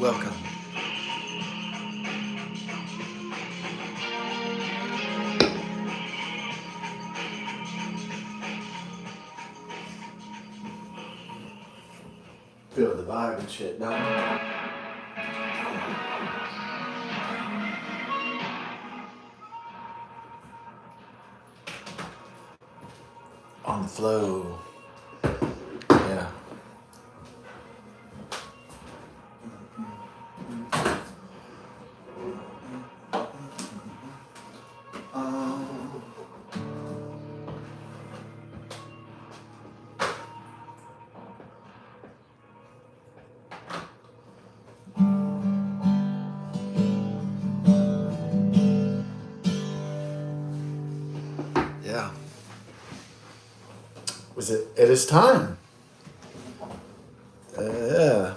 Welcome. Feel the vibe and shit, don't you? On the flow. Yeah. Yeah. It is time. Yeah.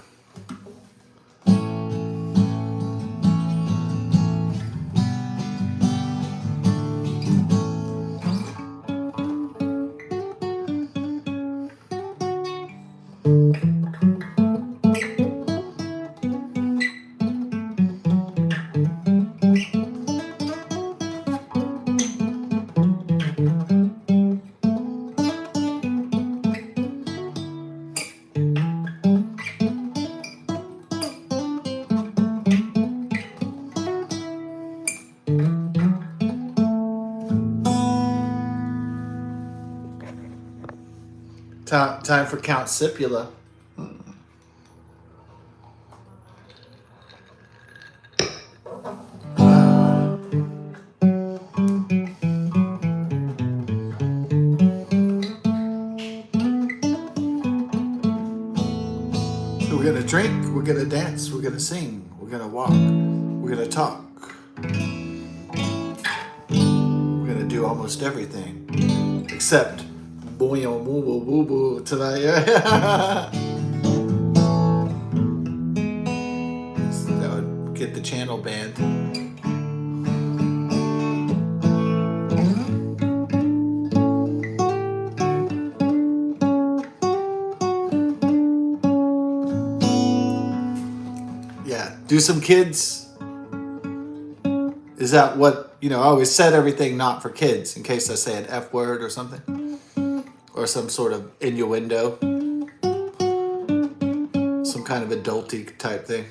Time for Count Sipula. We're gonna drink, we're gonna dance, we're gonna sing, we're gonna walk, we're gonna talk. We're gonna do almost everything except booyah woo woo woo woo tonight. That would get the channel banned. Yeah, do some kids. Is that what, I always said everything not for kids in case I say an F word or something? Or some sort of innuendo. Some kind of adulty type thing.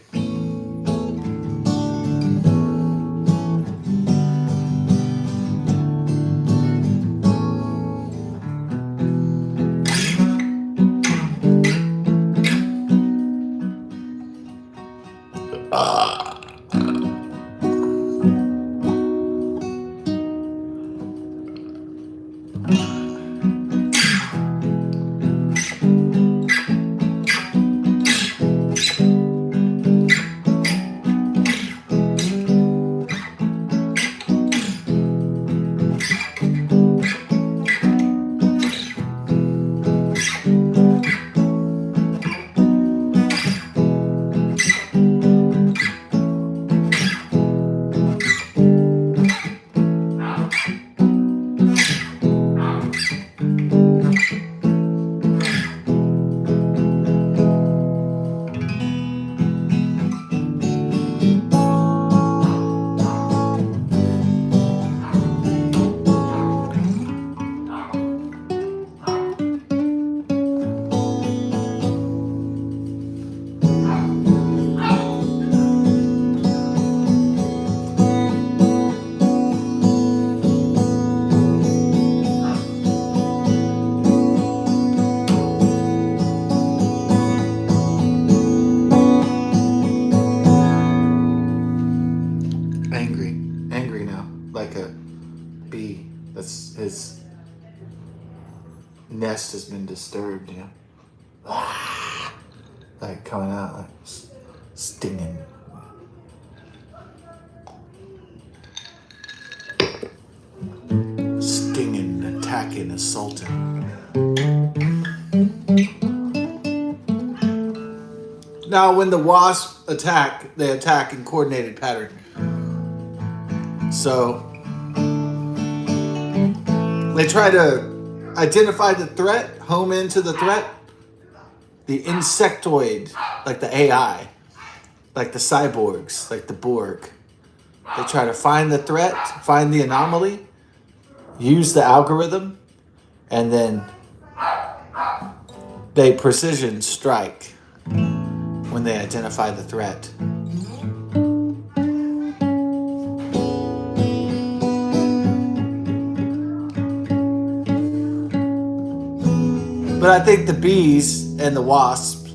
Angry now, like a bee. That's his nest has been disturbed, like coming out, like stinging. Stinging, attacking, assaulting. Now, when the wasps attack, they attack in coordinated pattern. So they try to identify the threat, home into the threat. The insectoid, like the AI, like the cyborgs, like the Borg. They try to find the threat, find the anomaly, use the algorithm, and then they precision strike when they identify the threat. But I think the bees and the wasps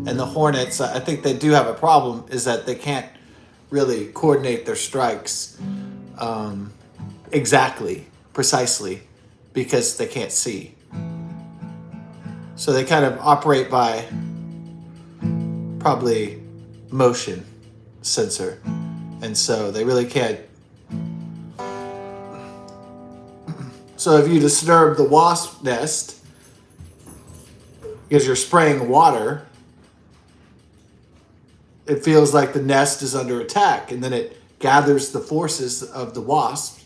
and the hornets, I think they do have a problem, is that they can't really coordinate their strikes precisely, because they can't see. So they kind of operate by probably motion sensor. And so they really can't. So if you disturb the wasp nest, because you're spraying water, it feels like the nest is under attack, and then it gathers the forces of the wasps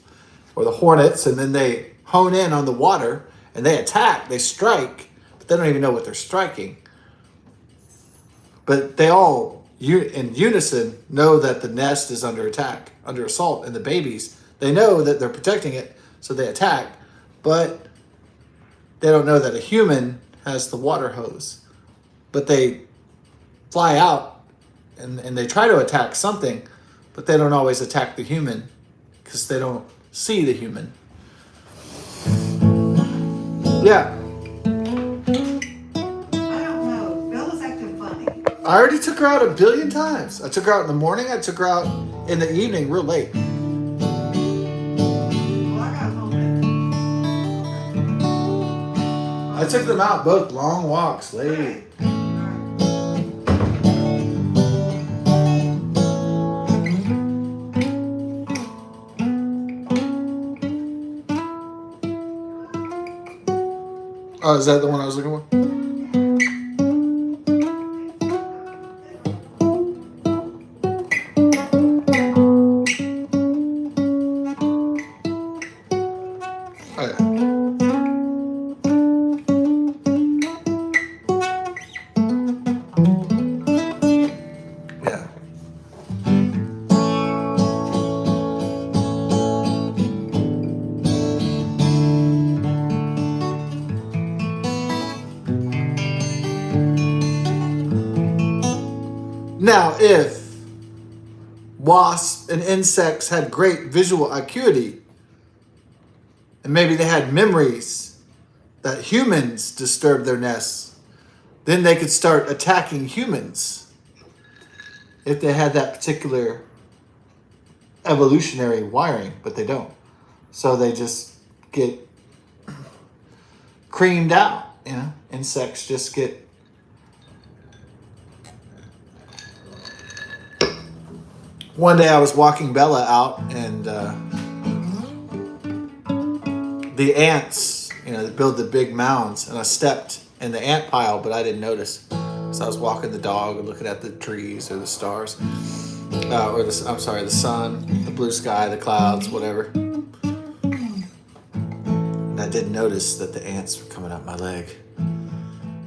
or the hornets, and then they hone in on the water and they attack, they strike, but they don't even know what they're striking. But they all, in unison, know that the nest is under attack, under assault, and the babies, they know that they're protecting it, so they attack, but they don't know that a human has the water hose. But they fly out and they try to attack something, but they don't always attack the human because they don't see the human. Yeah. I don't know. Bella's acting funny. I already took her out 1 billion times. I took her out in the morning. I took her out in the evening real late. Well, I got home I took them out both long walks late. Oh, is that the one I was looking for? Oh, yeah. Yeah. Now, if wasps and insects had great visual acuity, and maybe they had memories that humans disturbed their nests, then they could start attacking humans if they had that particular evolutionary wiring, but they don't. So they just get creamed out, you know? Insects just get... One day I was walking Bella out, and the ants, you know, they build the big mounds, and I stepped in the ant pile, but I didn't notice. So I was walking the dog and looking at the trees or the stars, the sun, the blue sky, the clouds, whatever. And I didn't notice that the ants were coming up my leg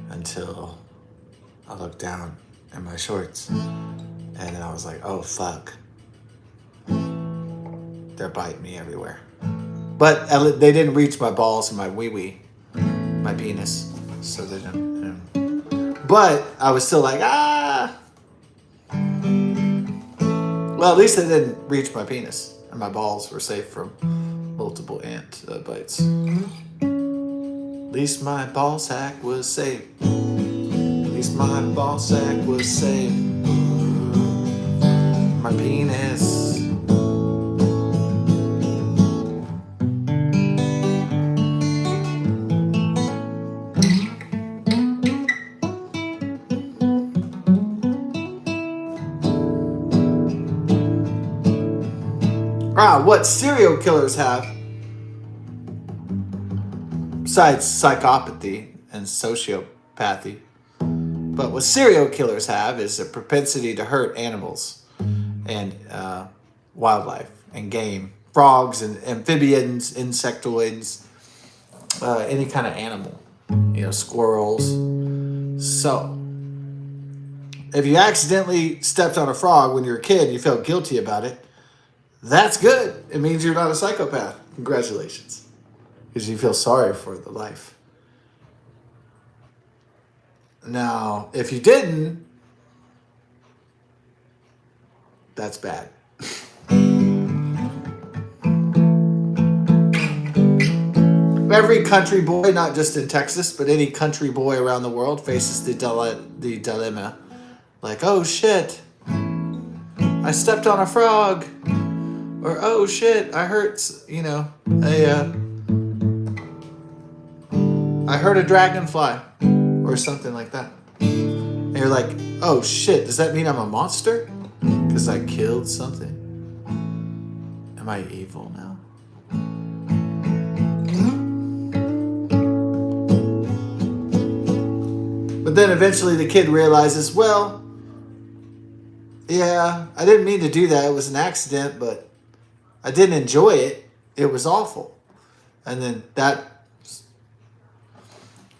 until I looked down at my shorts, and then I was like, oh, fuck. They're biting me everywhere. But they didn't reach my balls and my wee-wee, my penis. So they didn't. You know. But I was still like, ah. Well, at least they didn't reach my penis. And my balls were safe from multiple ant bites. At least my ball sack was safe. At least my ball sack was safe. My penis. What serial killers have, besides psychopathy and sociopathy, but what serial killers have is a propensity to hurt animals and wildlife and game, frogs and amphibians, insectoids, any kind of animal, you know, squirrels. So If you accidentally stepped on a frog when you were a kid and you felt guilty about it, that's good. It means you're not a psychopath. Congratulations. Because you feel sorry for the life. Now, if you didn't, that's bad. Every country boy, not just in Texas, but any country boy around the world faces the dilemma. Like, oh shit, I stepped on a frog. Or, oh shit, I hurt, I heard a dragonfly. Or something like that. And you're like, oh shit, does that mean I'm a monster? Because I killed something? Am I evil now? But then eventually the kid realizes, well, yeah, I didn't mean to do that. It was an accident, but I didn't enjoy it. It was awful. And then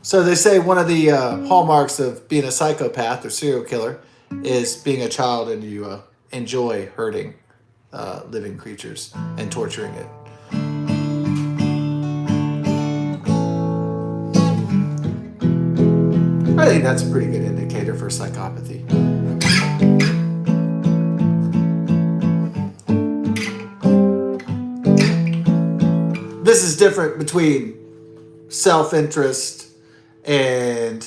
so they say one of the hallmarks of being a psychopath or serial killer is being a child and you enjoy hurting living creatures and torturing it. I think that's a pretty good indicator for psychopathy. This is different between self-interest and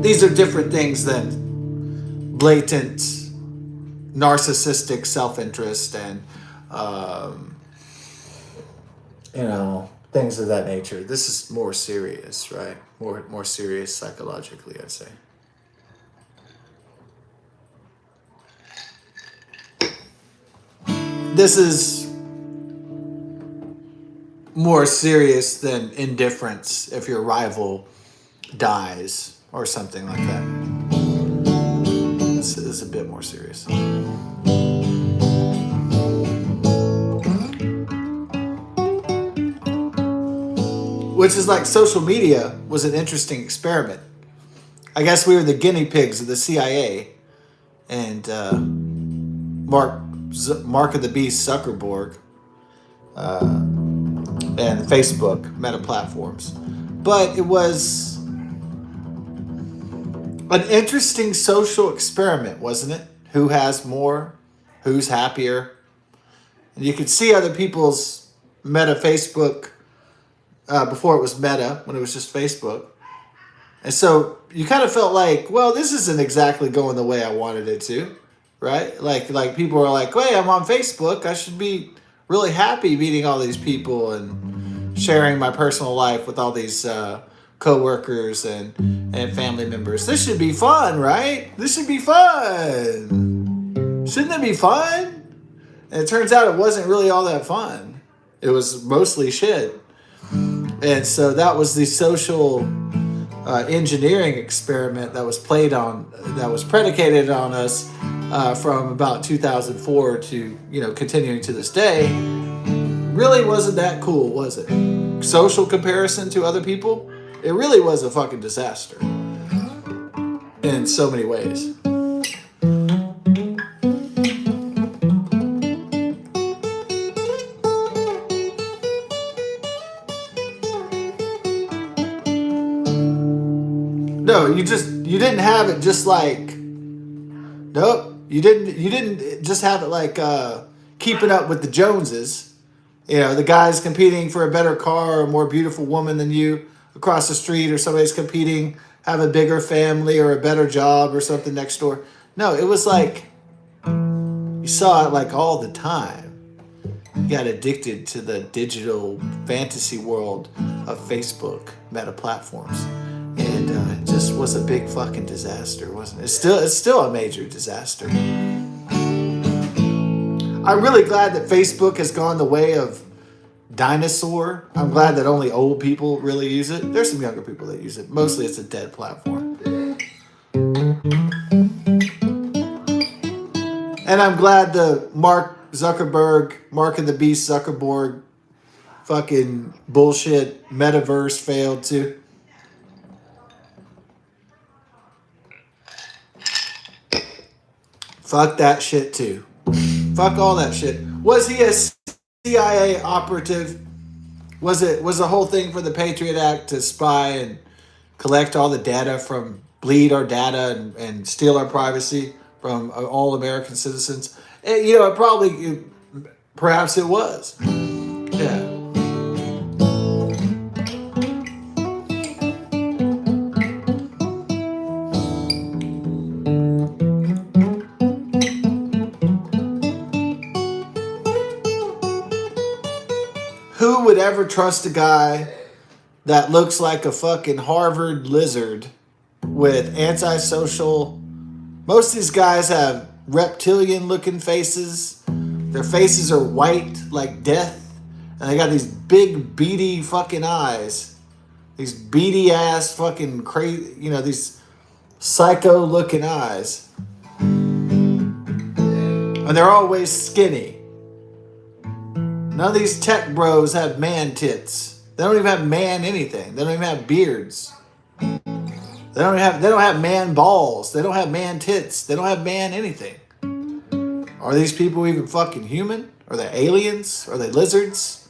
these are different things than blatant narcissistic self-interest and things of that nature. This is more serious, right? More serious psychologically, I'd say. This is more serious than indifference if your rival dies or something like that. This is a bit more serious. Which is like social media was an interesting experiment. I guess we were the guinea pigs of the CIA and Mark of the Beast Zuckerberg and Facebook meta platforms. But it was an interesting social experiment, wasn't it? Who has more? Who's happier? And you could see other people's meta Facebook before it was Meta, when it was just Facebook. And so you kind of felt like, well, this isn't exactly going the way I wanted it to, right? Like people are like, hey, I'm on Facebook. I should be really happy meeting all these people and sharing my personal life with all these coworkers and family members. This should be fun, right? This should be fun. Shouldn't it be fun? And it turns out it wasn't really all that fun. It was mostly shit. And so that was the social engineering experiment that was predicated on us from about 2004 to, continuing to this day. Really wasn't that cool, was it? Social comparison to other people, it really was a fucking disaster in so many ways. No, you didn't have it just like, nope, you didn't just have it like keeping up with the Joneses. The guy's competing for a better car or a more beautiful woman than you across the street, or somebody's competing, have a bigger family or a better job or something next door. No, it was like, you saw it like all the time. You got addicted to the digital fantasy world of Facebook meta platforms. And it just was a big fucking disaster, wasn't it? It's still a major disaster. I'm really glad that Facebook has gone the way of dinosaur. I'm glad that only old people really use it. There's some younger people that use it. Mostly it's a dead platform. And And I'm glad the Mark and the Beast Zuckerberg fucking bullshit metaverse failed too. Fuck that shit too. Fuck all that shit. Was he a CIA operative? Was the whole thing for the Patriot Act to spy and collect all the data from bleed our data and steal our privacy from all American citizens? And, you know, perhaps it was. Yeah. Who would ever trust a guy that looks like a fucking Harvard lizard with antisocial... Most of these guys have reptilian-looking faces. Their faces are white like death. And they got these big, beady fucking eyes. These beady-ass fucking crazy... You know, these psycho-looking eyes. And they're always skinny. None of these tech bros have man tits. They don't even have man anything. They don't even have beards. They don't have man balls. They don't have man tits. They don't have man anything. Are these people even fucking human? Are they aliens? Are they lizards?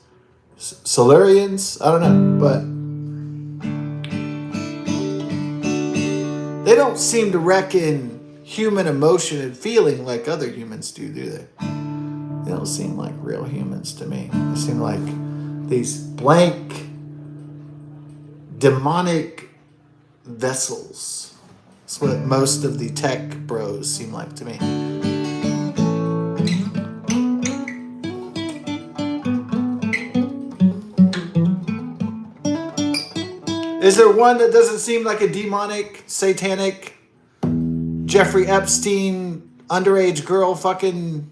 Solarians? I don't know, but they don't seem to reckon human emotion and feeling like other humans do they? They don't seem like real humans to me. They seem like these blank, demonic vessels. That's what most of the tech bros seem like to me. Is there one that doesn't seem like a demonic, satanic, Jeffrey Epstein, underage girl fucking...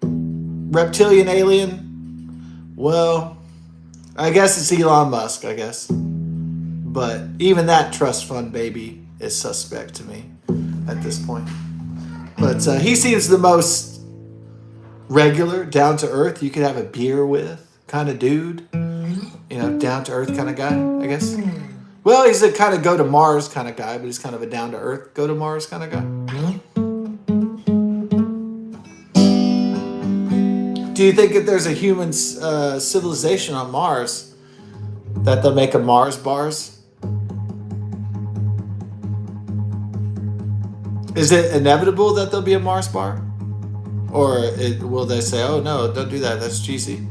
reptilian alien? Well, I guess it's Elon Musk, I guess. But even that trust fund baby is suspect to me at this point. But he seems the most regular, down to earth you could have a beer with kind of dude. You know, down to earth kind of guy, I guess. Well, he's a kind of go to Mars kind of guy, but he's kind of a down to earth, go to Mars kind of guy. Do you think if there's a human civilization on Mars, that they'll make a Mars bars? Is it inevitable that there'll be a Mars bar? Or will they say, oh no, don't do that, that's cheesy?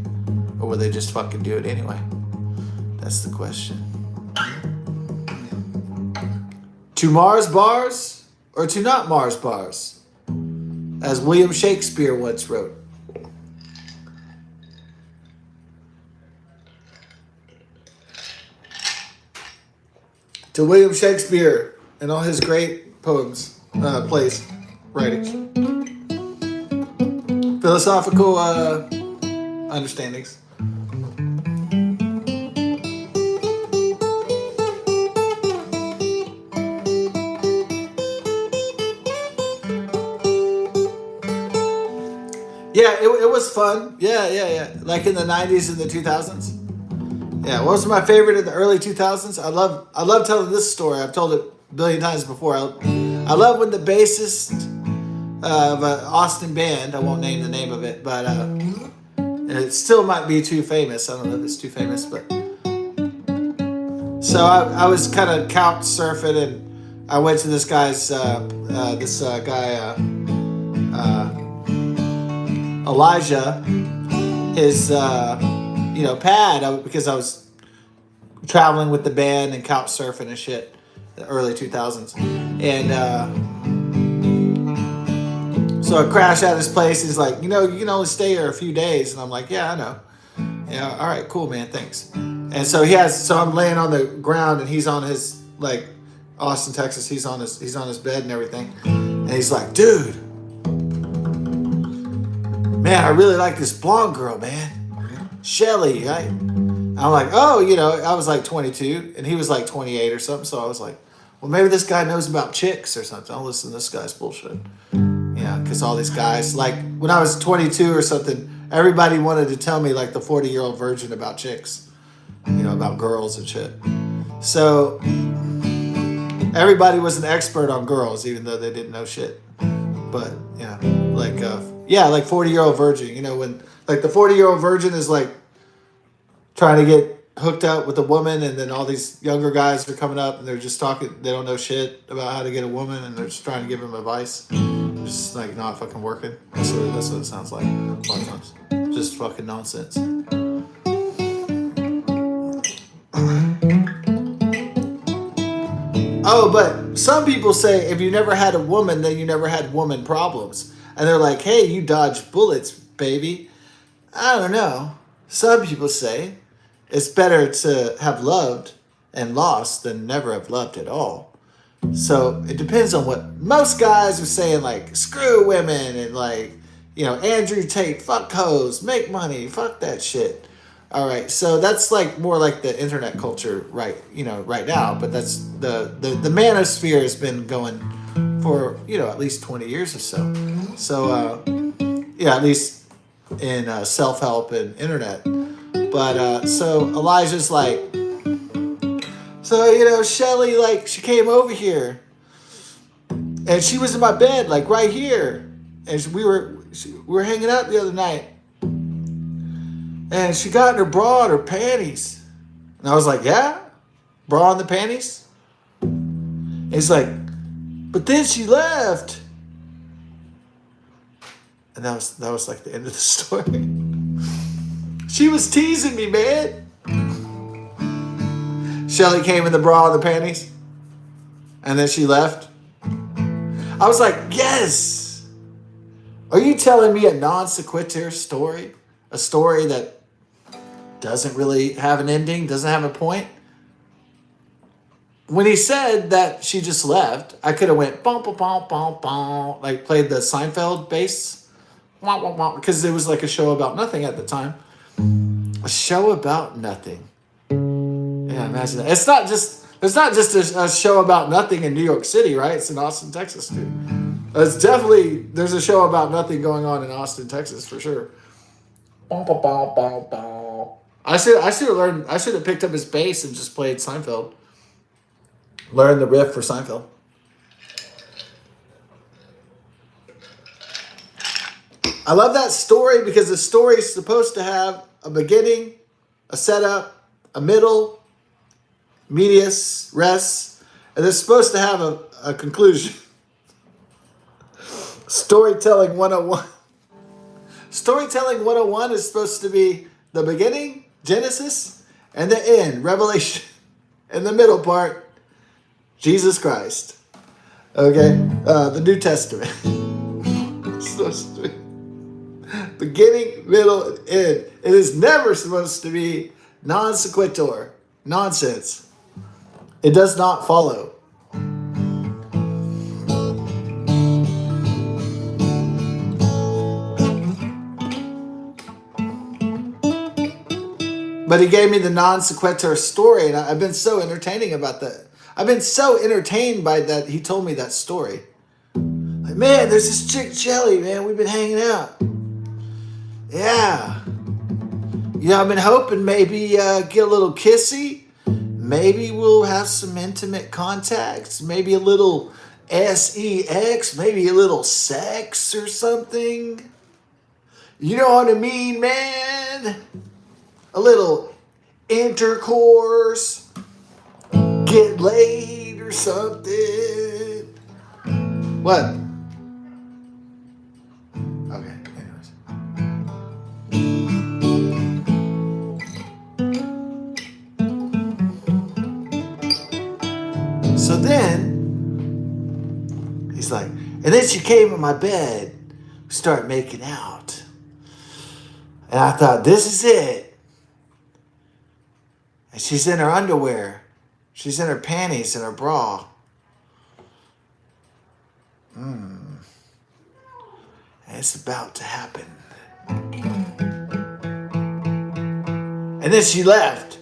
Or will they just fucking do it anyway? That's the question. To Mars bars or to not Mars bars? As William Shakespeare once wrote. To William Shakespeare and all his great poems, plays, writings. Philosophical understandings. Yeah, it was fun. Yeah. Like in the 90s and the 2000s. Yeah, what was my favorite in the early 2000s? I love telling this story. I've told it a billion times before. I love when the bassist of an Austin band, I won't name the name of it, but it still might be too famous. I don't know if it's too famous, but... So I was kind of couch surfing, and I went to this guy's, Elijah, his... pad, because I was traveling with the band and couch surfing and shit, the early 2000s. And so I crashed at his place. He's like, you can only stay here a few days. And I'm like, yeah, I know. Yeah, all right, cool, man, thanks. And so so I'm laying on the ground and he's on his, like, Austin, Texas, he's on his bed and everything. And he's like, dude, man, I really like this blonde girl, man. Shelly, right? I'm like, oh, I was like 22 and he was like 28 or something. So I was like, well, maybe this guy knows about chicks or something. I'll listen to this guy's bullshit. Yeah, because all these guys, like when I was 22 or something, everybody wanted to tell me like the 40-year-old virgin about chicks, about girls and shit. So everybody was an expert on girls, even though they didn't know shit. But like 40-year-old virgin. When like the 40-year-old virgin is like trying to get hooked up with a woman, and then all these younger guys are coming up and they're just talking. They don't know shit about how to get a woman, and they're just trying to give them advice. Just like not fucking working. That's what it sounds like a lot of times. Just fucking nonsense. Oh, but some people say if you never had a woman, then you never had woman problems. And they're like, hey, you dodged bullets, baby. I don't know. Some people say it's better to have loved and lost than never have loved at all. So it depends on what most guys are saying, like, screw women and like, Andrew Tate, fuck hoes, make money, fuck that shit. All right, so that's like more like the internet culture, right now. But that's the manosphere has been going for at least 20 years or so. So at least in self-help and internet. But so Elijah's like, so Shelly, like, she came over here and she was in my bed, like right here, and we were hanging out the other night. And she got in her bra and her panties. And I was like, yeah? Bra and the panties? And he's like, but then she left. And that was like the end of the story. She was teasing me, man. Shelly came in the bra and the panties. And then she left. I was like, yes. Are you telling me a non sequitur story? A story that doesn't really have an ending, doesn't have a point? When he said that she just left, I could have went bum bum bum bum bum, like played the Seinfeld bass, because it was like a show about nothing at the time. A show about nothing. Yeah, imagine that. It's not just a show about nothing in New York City, right? It's in Austin, Texas, dude. There's a show about nothing going on in Austin, Texas, for sure. I should have learned. I should have picked up his bass and just played Seinfeld. Learned the riff for Seinfeld. I love that story because the story is supposed to have a beginning, a setup, a middle, medius, res, and it's supposed to have a conclusion. Storytelling 101. Storytelling 101 is supposed to be the beginning, Genesis, and the end, Revelation. And the middle part, Jesus Christ. Okay? The New Testament. So sweet. Beginning, middle, and end. It is never supposed to be non sequitur. Nonsense. It does not follow. But he gave me the non sequitur story, and I've been so entertaining about that. I've been so entertained by that. He told me that story. Like, man, there's this chick Shelly, man. We've been hanging out. Yeah. I've been hoping maybe get a little kissy. Maybe we'll have some intimate contacts. Maybe a little sex. Maybe a little sex or something. You know what I mean, man? A little intercourse, get laid or something. What? Okay, anyways. So then, he's like, and then she came in my bed, we started making out. And I thought, this is it. And she's in her underwear. She's in her panties and her bra. And it's about to happen. And then she left.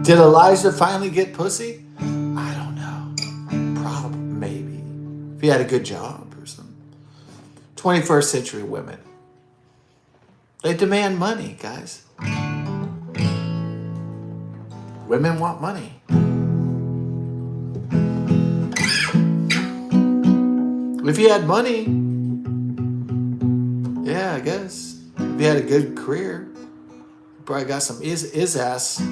Did Elijah finally get pussy? I don't know. Probably, maybe. If he had a good job or something. 21st century women. They demand money, guys. Women want money. If you had money, yeah, I guess. If you had a good career, you probably got some is ass.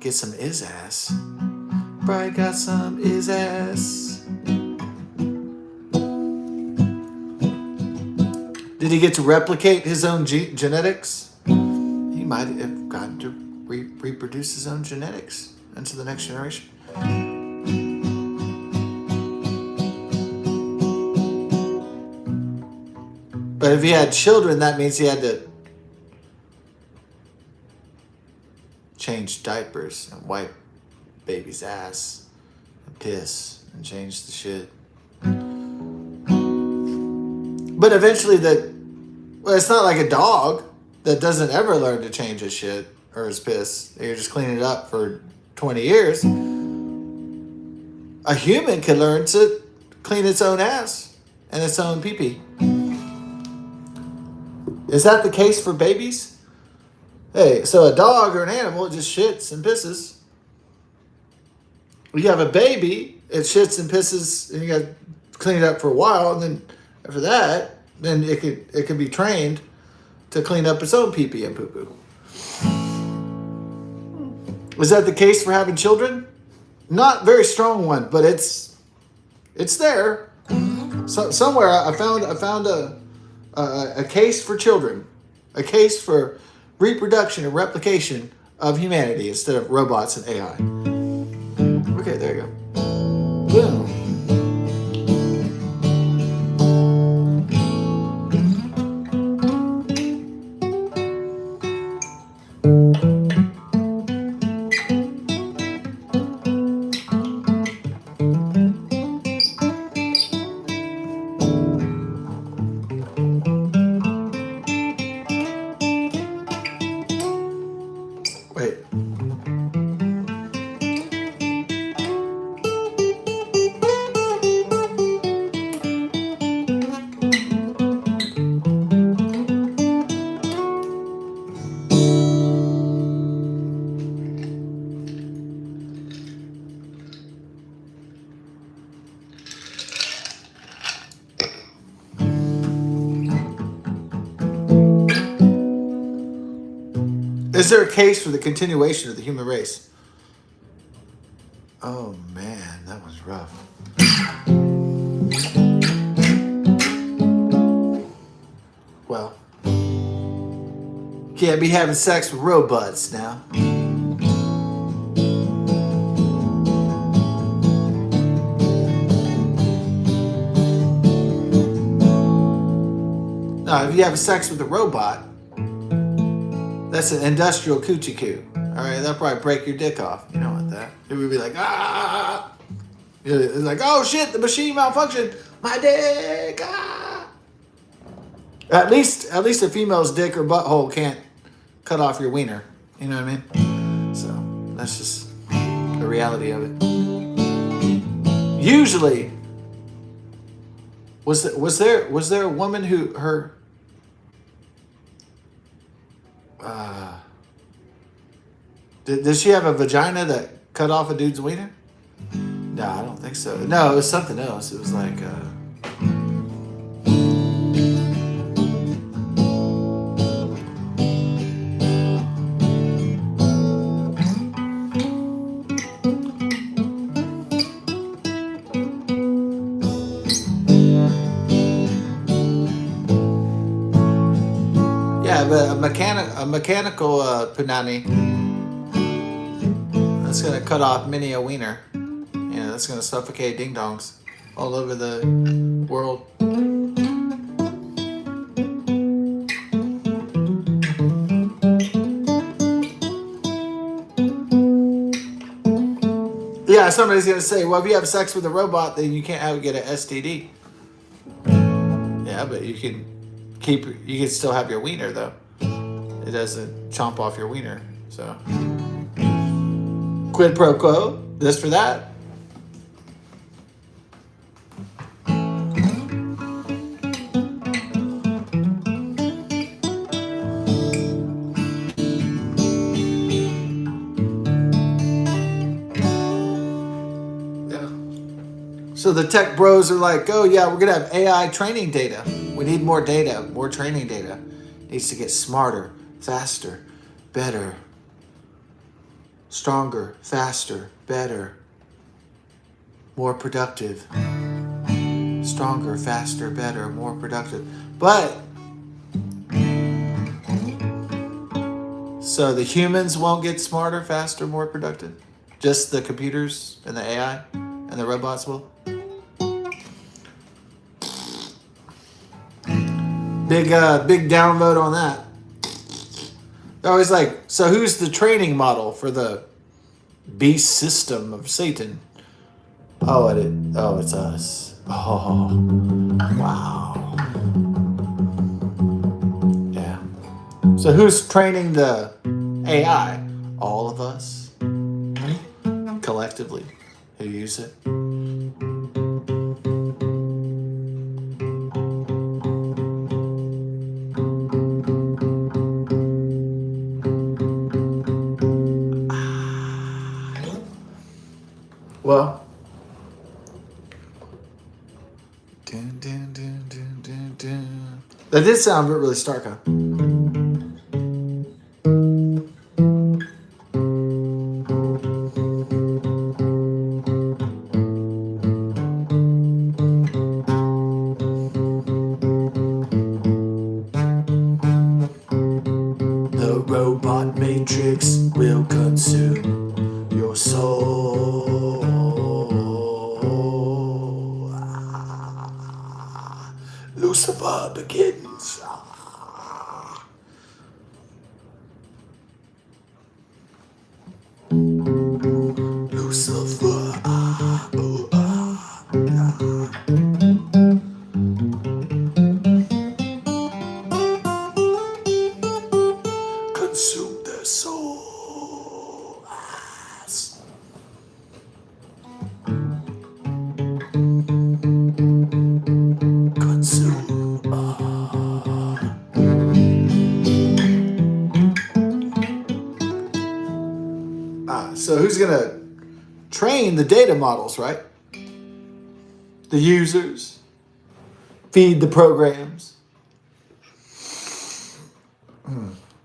Get some is ass. Probably got some is ass. Did he get to replicate his own genetics? He might have gotten to reproduce his own genetics into the next generation. But if he had children, that means he had to change diapers and wipe baby's ass and piss and change the shit. But eventually it's not like a dog that doesn't ever learn to change his shit or his piss. You're just cleaning it up for 20 years. A human can learn to clean its own ass and its own pee-pee. Is that the case for babies? Hey, so a dog or an animal just shits and pisses. You have a baby, it shits and pisses, and you got to clean it up for a while, and then after that, then it can be trained to clean up its own pee-pee and poo-poo. Is that the case for having children? Not very strong one, but it's there. So somewhere I found a case for children, a case for reproduction and replication of humanity instead of robots and AI. Okay, there you go. Boom. Wait. Is there a case for the continuation of the human race? Oh man, that was rough. Well, can't be having sex with robots now. No, if you have sex with a robot, that's an industrial coochie coo. All right, that'll probably break your dick off. You know what that? It would be like, ah. It's like, oh shit, the machine malfunctioned. My dick. Ah. At least a female's dick or butthole can't cut off your wiener. You know what I mean? So that's just the reality of it. Usually, was there a woman who her did she have a vagina that cut off a dude's wiener? No, I don't think so. No, it was something else. It was like but a mechanical punani that's gonna cut off many a wiener. Yeah, that's gonna suffocate ding dongs all over the world. Yeah, somebody's gonna say, well, if you have sex with a robot, then you can't get an STD. Yeah, but you can still have your wiener though. It doesn't chomp off your wiener, so. Quid pro quo, this for that. Yeah. So the tech bros are like, oh yeah, we're gonna have AI training data. We need more data, more training data. It needs to get smarter, faster, better, stronger, faster, better, more productive. Stronger, faster, better, more productive. But so the humans won't get smarter, faster, more productive? Just the computers and the AI and the robots will? Big download on that. They're always like, so who's the training model for the beast system of Satan? Oh, it's us. Oh, wow. Yeah. So who's training the AI? All of us, collectively, who use it. Well, that did sound really stark, huh? The robot matrix will consume your soul. Lucifer begins. Lucifer. Consume their souls. Consume. So who's gonna train the data models, right? The users. Feed the programs.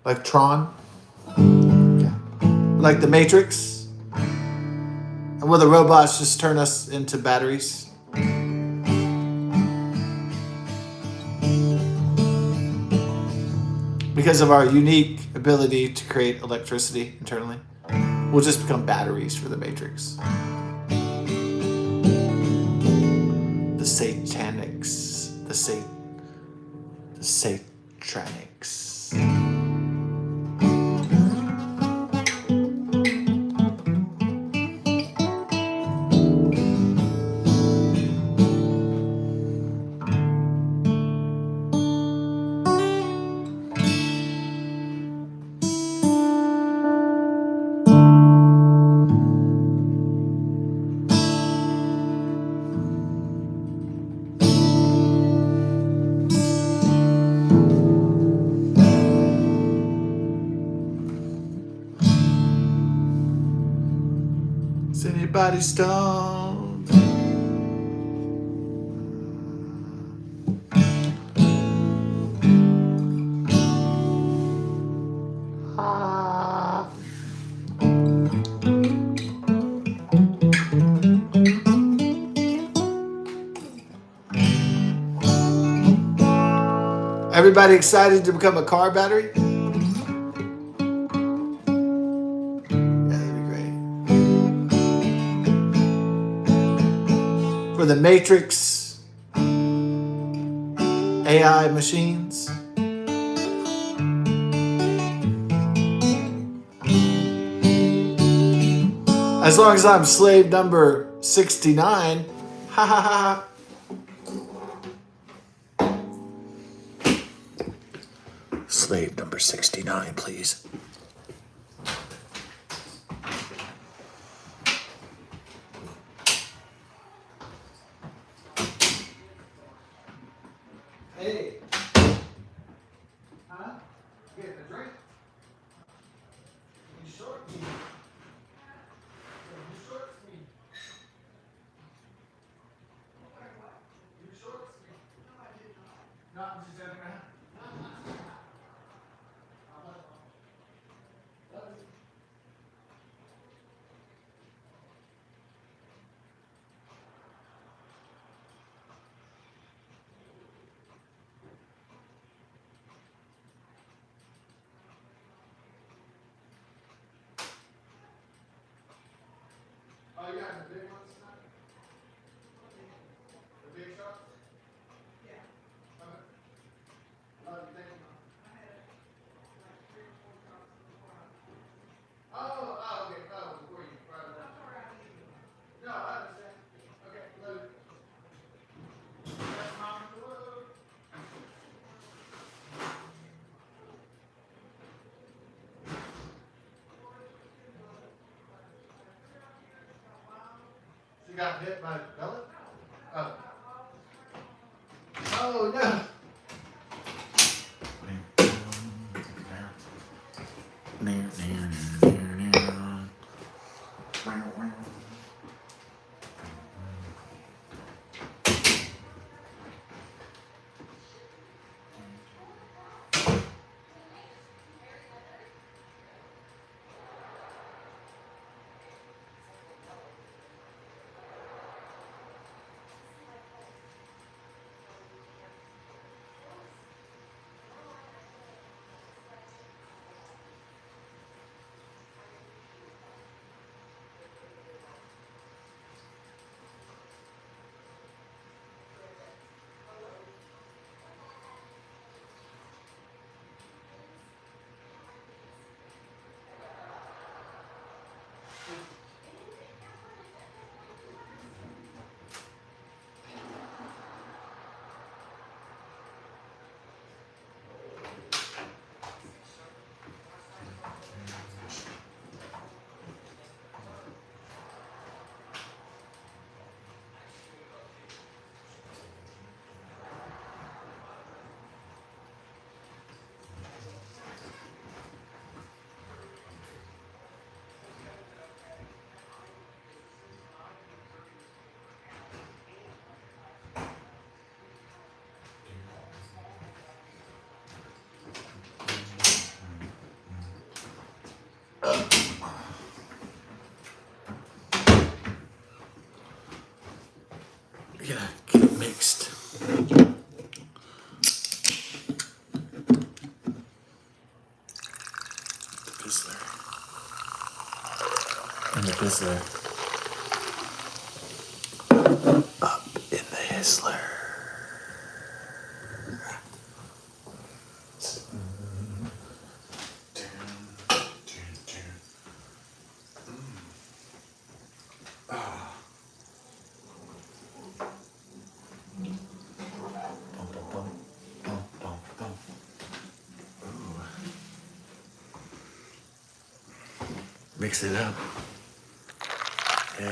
Like Tron. Yeah. Like the Matrix. And will the robots just turn us into batteries? Because of our unique ability to create electricity internally, we'll just become batteries for the Matrix. The Satanics. The Satranics. Is anybody stoned? Everybody excited to become a car battery? For the Matrix AI machines. As long as I'm slave number 69, ha ha ha. Slave number 69, please. Oh, you got the big ones tonight? The big sharks? Yeah. Okay. Love you, thank you. Oh, okay. Oh, before you brought it up. No, I understand. Okay, love you. That's mom. Whoa. She got hit by Bella? Oh. Oh, no. Yeah, get it mixed. Fizzler. And the Fizzler. Up in the Hizzler. Mix it up. Yeah.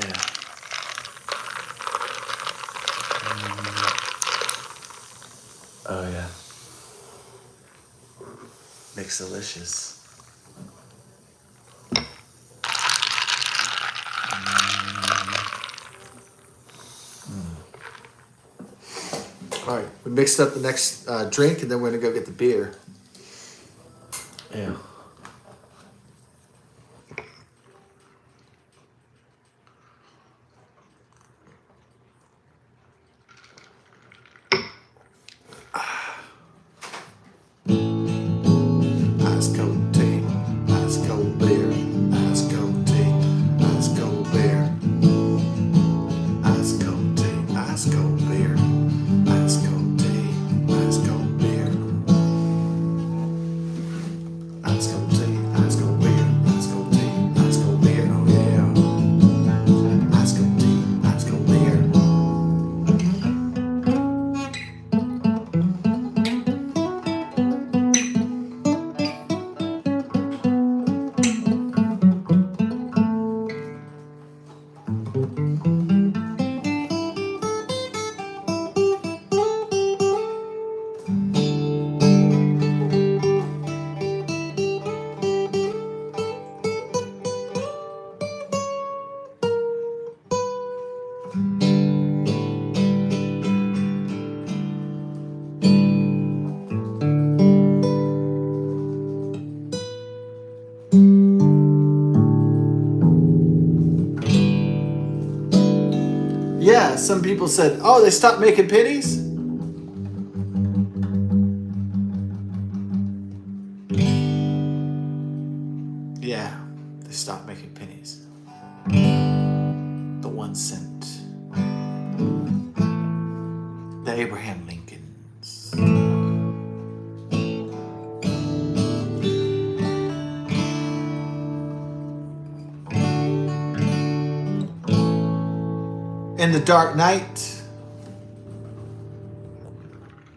Oh yeah. Mix delicious. All right, we mixed up the next drink, and then we're gonna go get the beer. Yeah. Ice cold tea, ice cold beer, ice cold tea, ice cold beer, ice cold tea, ice cold beer, ice cold tea, ice cold beer, ice cold. yeah, some people said, oh, they stopped making pennies? Yeah, they stopped making pennies. The 1 cent. The Abraham Lincolns. In The Dark Knight,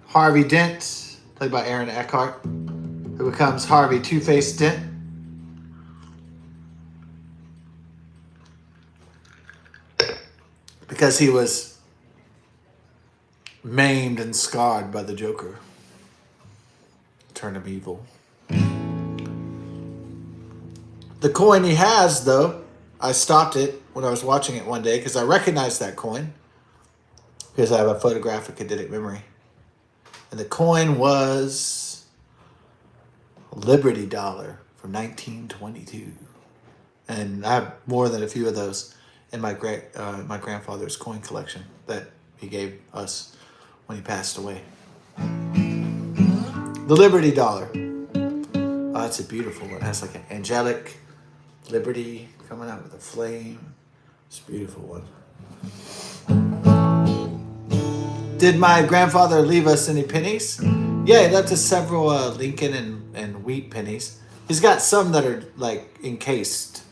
Harvey Dent, played by Aaron Eckhart, who becomes Harvey Two-Face Dent. Because he was maimed and scarred by the Joker. Turn him evil. The coin he has, though, I stopped it when I was watching it one day because I recognized that coin because I have a photographic eidetic memory. And the coin was a Liberty dollar from 1922. And I have more than a few of those in my grandfather's coin collection that he gave us when he passed away. The Liberty dollar. Oh, that's a beautiful one. It has like an angelic liberty coming out with a flame. It's a beautiful one. Did my grandfather leave us any pennies? Yeah, he left us several Lincoln and wheat pennies. He's got some that are like encased.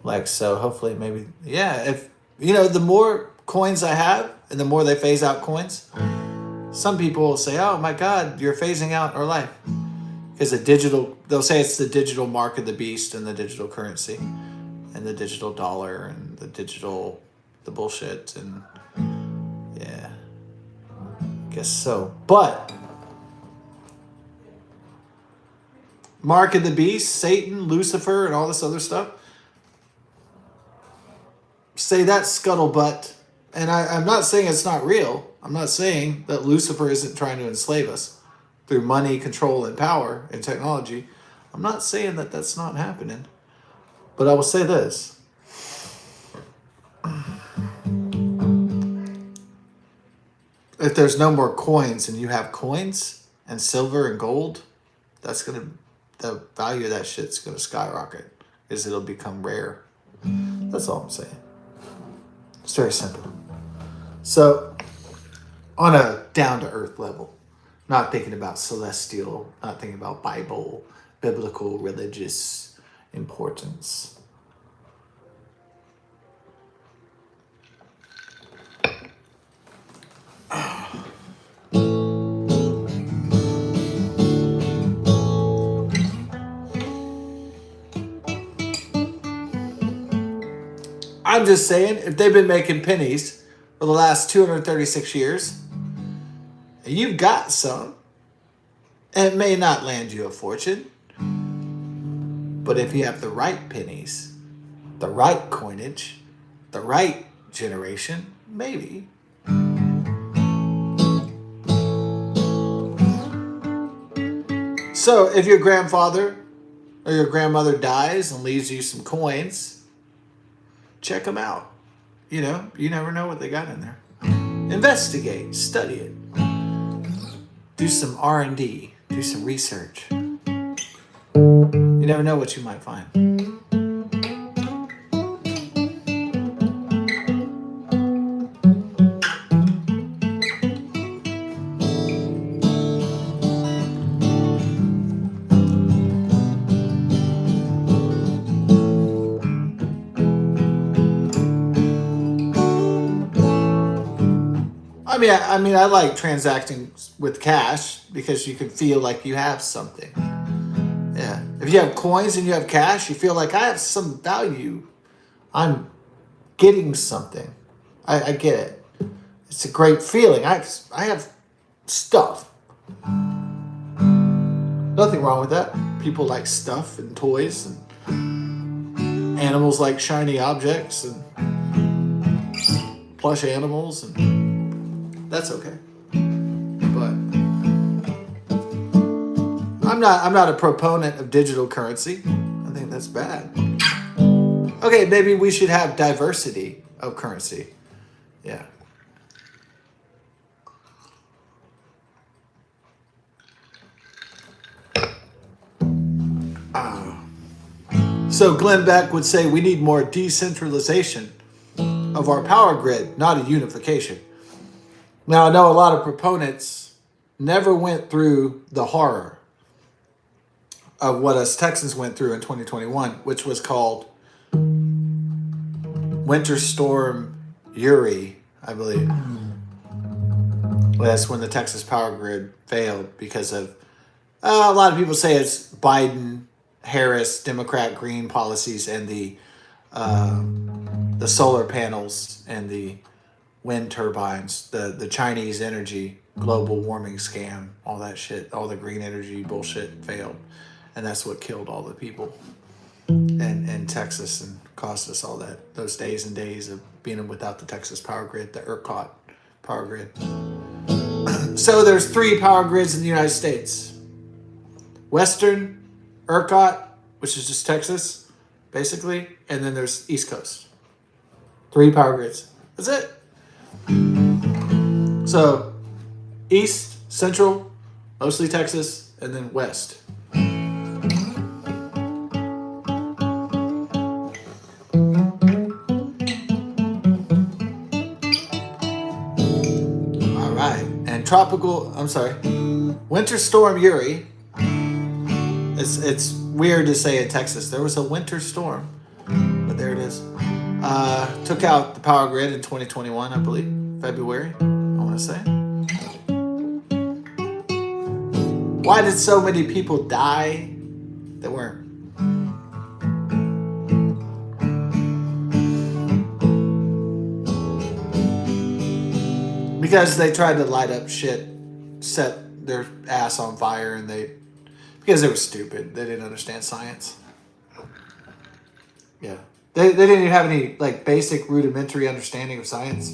Like, so hopefully maybe, yeah, if, you know, the more coins I have and the more they phase out coins, some people will say, oh my God, you're phasing out our life. Because they'll say it's the digital mark of the beast and the digital currency and the digital dollar and the bullshit. And yeah, I guess so. But mark of the beast, Satan, Lucifer, and all this other stuff, say that's scuttlebutt. And I'm not saying it's not real. I'm not saying that Lucifer isn't trying to enslave us through money, control, and power and technology. I'm not saying that that's not happening. But I will say this. If there's no more coins and you have coins and silver and gold, the value of that shit's going to skyrocket. Because it'll become rare. That's all I'm saying. It's very simple. So, on a down-to-earth level, not thinking about celestial, not thinking about biblical, religious importance. I'm just saying, if they've been making pennies for the last 236 years, you've got some. And it may not land you a fortune. But if you have the right pennies, the right coinage, the right generation, maybe. So if your grandfather or your grandmother dies and leaves you some coins, check them out. You know, you never know what they got in there. Investigate, study it. Do some R&D, do some research. You never know what you might find. I mean, I like transacting with cash because you can feel like you have something. Yeah. If you have coins and you have cash, you feel like I have some value. I'm getting something. I get it. It's a great feeling. I have stuff. Nothing wrong with that. People like stuff and toys, and animals like shiny objects and plush animals, and that's okay. But I'm not a proponent of digital currency. I think that's bad. Okay, maybe we should have diversity of currency. Yeah. So Glenn Beck would say we need more decentralization of our power grid, not a unification. Now, I know a lot of proponents never went through the horror of what us Texans went through in 2021, which was called Winter Storm Uri, I believe. That's when the Texas power grid failed because of, a lot of people say it's Biden, Harris, Democrat, Green policies, and the solar panels and the wind turbines, the Chinese energy global warming scam, all that shit, all the green energy bullshit failed, and that's what killed all the people in Texas and cost us all those days and days of being without the Texas power grid, the ERCOT power grid. So there's 3 power grids in the United States: Western, ERCOT, which is just Texas, basically, and then there's East Coast. 3 power grids. That's it. So, East, Central, mostly Texas, and then West. All right. And Winter Storm Uri. It's weird to say in Texas. There was a winter storm, but there it is. Took out the power grid in 2021, I believe, February, I want to say. Why did so many people die that weren't? Because they tried to light up shit, set their ass on fire, and because they were stupid. They didn't understand science. Yeah. They didn't even have any like basic rudimentary understanding of science.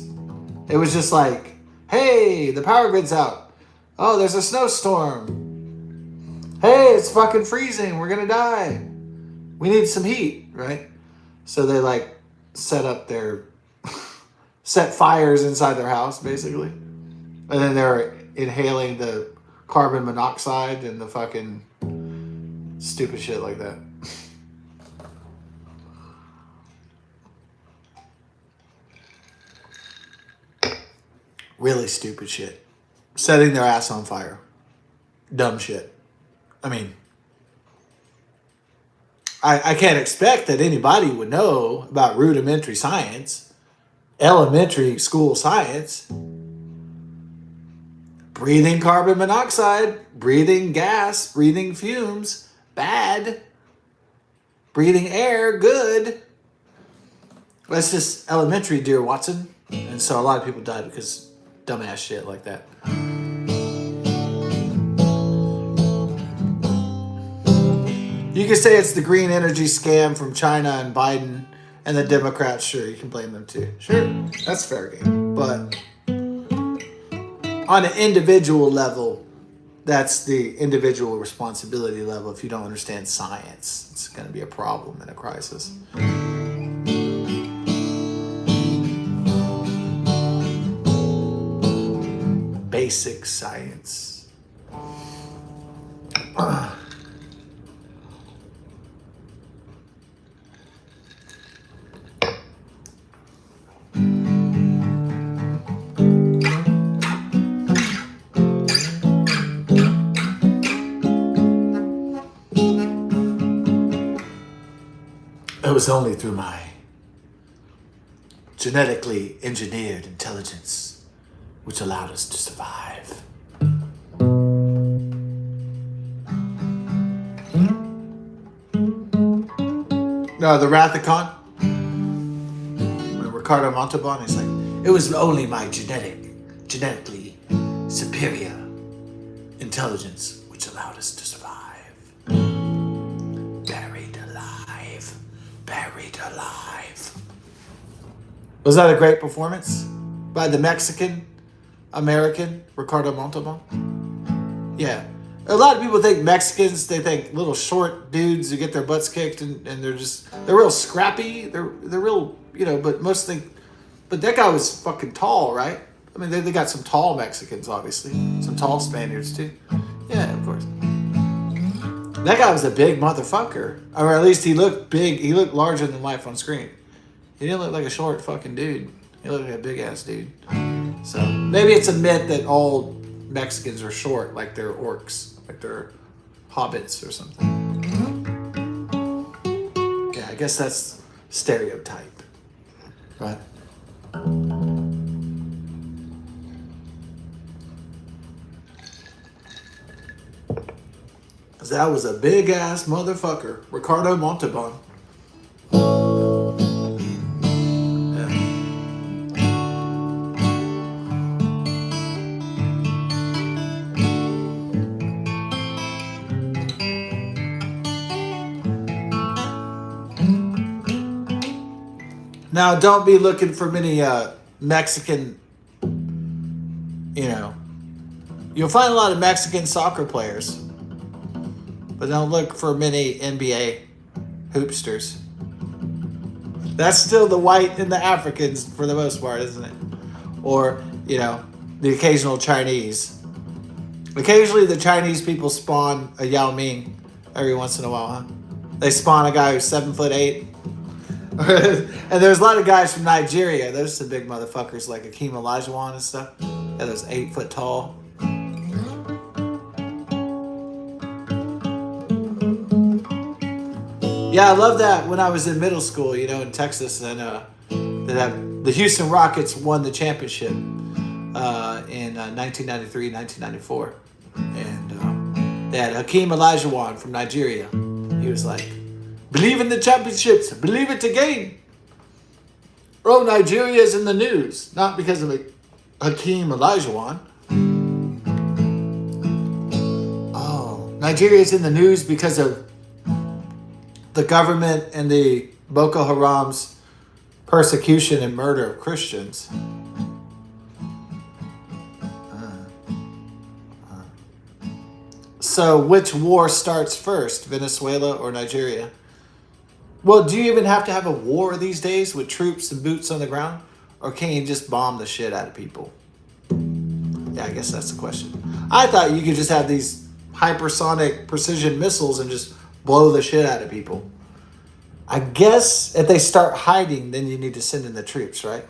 It was just like, hey, the power grid's out. Oh, there's a snowstorm. Hey, it's fucking freezing. We're gonna die. We need some heat, right? So they like set fires inside their house, basically. And then they're inhaling the carbon monoxide and the fucking stupid shit like that. Really stupid shit. Setting their ass on fire. Dumb shit. I mean, I can't expect that anybody would know about rudimentary science, elementary school science. Breathing carbon monoxide, breathing gas, breathing fumes, bad. Breathing air, good. That's just elementary, dear Watson. And so a lot of people died because dumbass shit like that. You can say it's the green energy scam from China and Biden and the Democrats. Sure, you can blame them too. Sure, that's fair game. But on an individual level, that's the individual responsibility level. If you don't understand science, it's going to be a problem in a crisis. Basic science. It was only through my genetically engineered intelligence which allowed us to survive. No, the Wrath of Khan. When Ricardo Montalban, he's like, it was only my genetically superior intelligence which allowed us to survive. Buried alive. Was that a great performance by the Mexican-American Ricardo Montalban? Yeah. A lot of people think Mexicans, they think little short dudes who get their butts kicked and they're real scrappy. They're real, but most think, but that guy was fucking tall, right? I mean, they got some tall Mexicans, obviously. Some tall Spaniards, too. Yeah, of course. That guy was a big motherfucker. Or at least he looked big. He looked larger than life on screen. He didn't look like a short fucking dude. He looked like a big ass dude. So maybe it's a myth that all Mexicans are short, like they're orcs, like they're hobbits or something. Yeah, I guess that's stereotype. Right? That was a big ass motherfucker, Ricardo Montalban. Now, don't be looking for many Mexican, you'll find a lot of Mexican soccer players, but don't look for many NBA hoopsters. That's still the white and the Africans for the most part, isn't it? Or, the occasional Chinese. Occasionally the Chinese people spawn a Yao Ming every once in a while, huh? They spawn a guy who's 7'8". And there's a lot of guys from Nigeria. Those are some big motherfuckers like Akeem Olajuwon and stuff. Yeah, those 8 foot tall. Yeah, I love that when I was in middle school, in Texas, and the Houston Rockets won the championship in 1993, 1994. And they had Hakeem Olajuwon from Nigeria. He was like, "Believe in the championships. Believe it again." Oh, Nigeria is in the news. Not because of Hakeem Olajuwon. Oh, Nigeria is in the news because of the government and the Boko Haram's persecution and murder of Christians. So which war starts first, Venezuela or Nigeria? Well, do you even have to have a war these days with troops and boots on the ground? Or can you just bomb the shit out of people? Yeah, I guess that's the question. I thought you could just have these hypersonic precision missiles and just blow the shit out of people. I guess if they start hiding, then you need to send in the troops, right?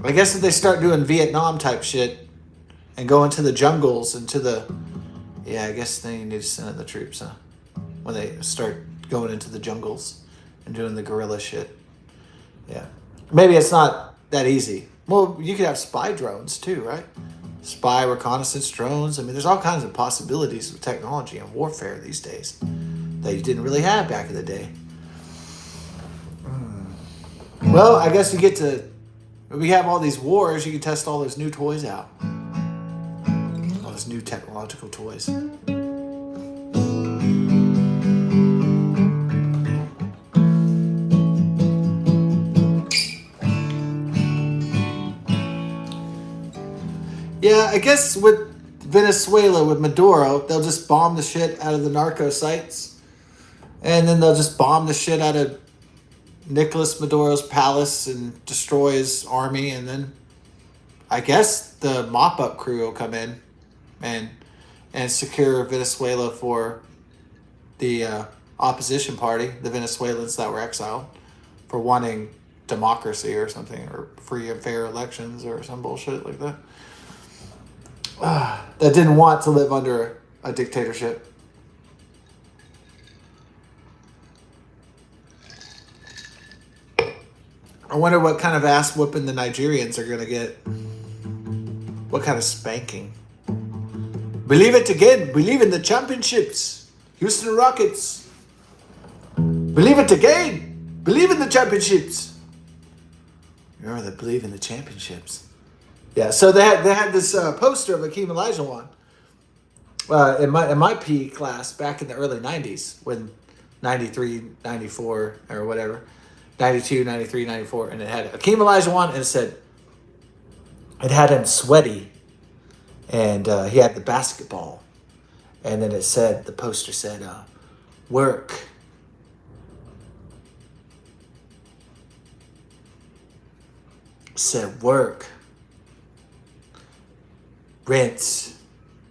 I guess if they start doing Vietnam type shit and go into the jungles, I guess then you need to send in the troops, huh? When they start going into the jungles and doing the guerrilla shit. Yeah. Maybe it's not that easy. Well, you could have spy drones too, right? Spy reconnaissance drones. I mean, there's all kinds of possibilities with technology and warfare these days that you didn't really have back in the day. Well, I guess we have all these wars, you can test all those new toys out. All those new technological toys. Yeah, I guess with Venezuela, with Maduro, they'll just bomb the shit out of the narco sites. And then they'll just bomb the shit out of Nicolas Maduro's palace and destroy his army. And then I guess the mop-up crew will come in and secure Venezuela for the opposition party, the Venezuelans that were exiled, for wanting democracy or something, or free and fair elections or some bullshit like that. That didn't want to live under a dictatorship. I wonder what kind of ass whooping the Nigerians are going to get. What kind of spanking. Believe it again. Believe in the championships. Houston Rockets. Believe it again. Believe in the championships. Remember that believe in the championships. Yeah, so they had this poster of Hakeem Olajuwon in my PE class back in the early 90s, when 93, 94, or whatever, 92, 93, 94, and it had Hakeem Olajuwon, and it had him sweaty, and he had the basketball, and then the poster said, work. It said work. Rinse,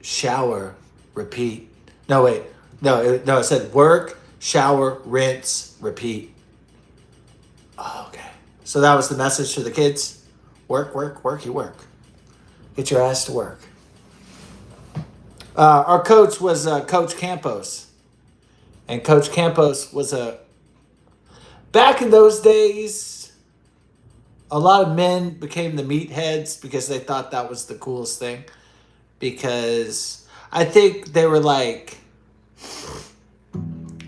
shower, repeat. No, wait. No, it said work, shower, rinse, repeat. Oh, okay. So that was the message to the kids. Work, work, work, you work. Get your ass to work. Our coach was Coach Campos. And Coach Campos was back in those days, a lot of men became the meatheads because they thought that was the coolest thing. Because I think they were like,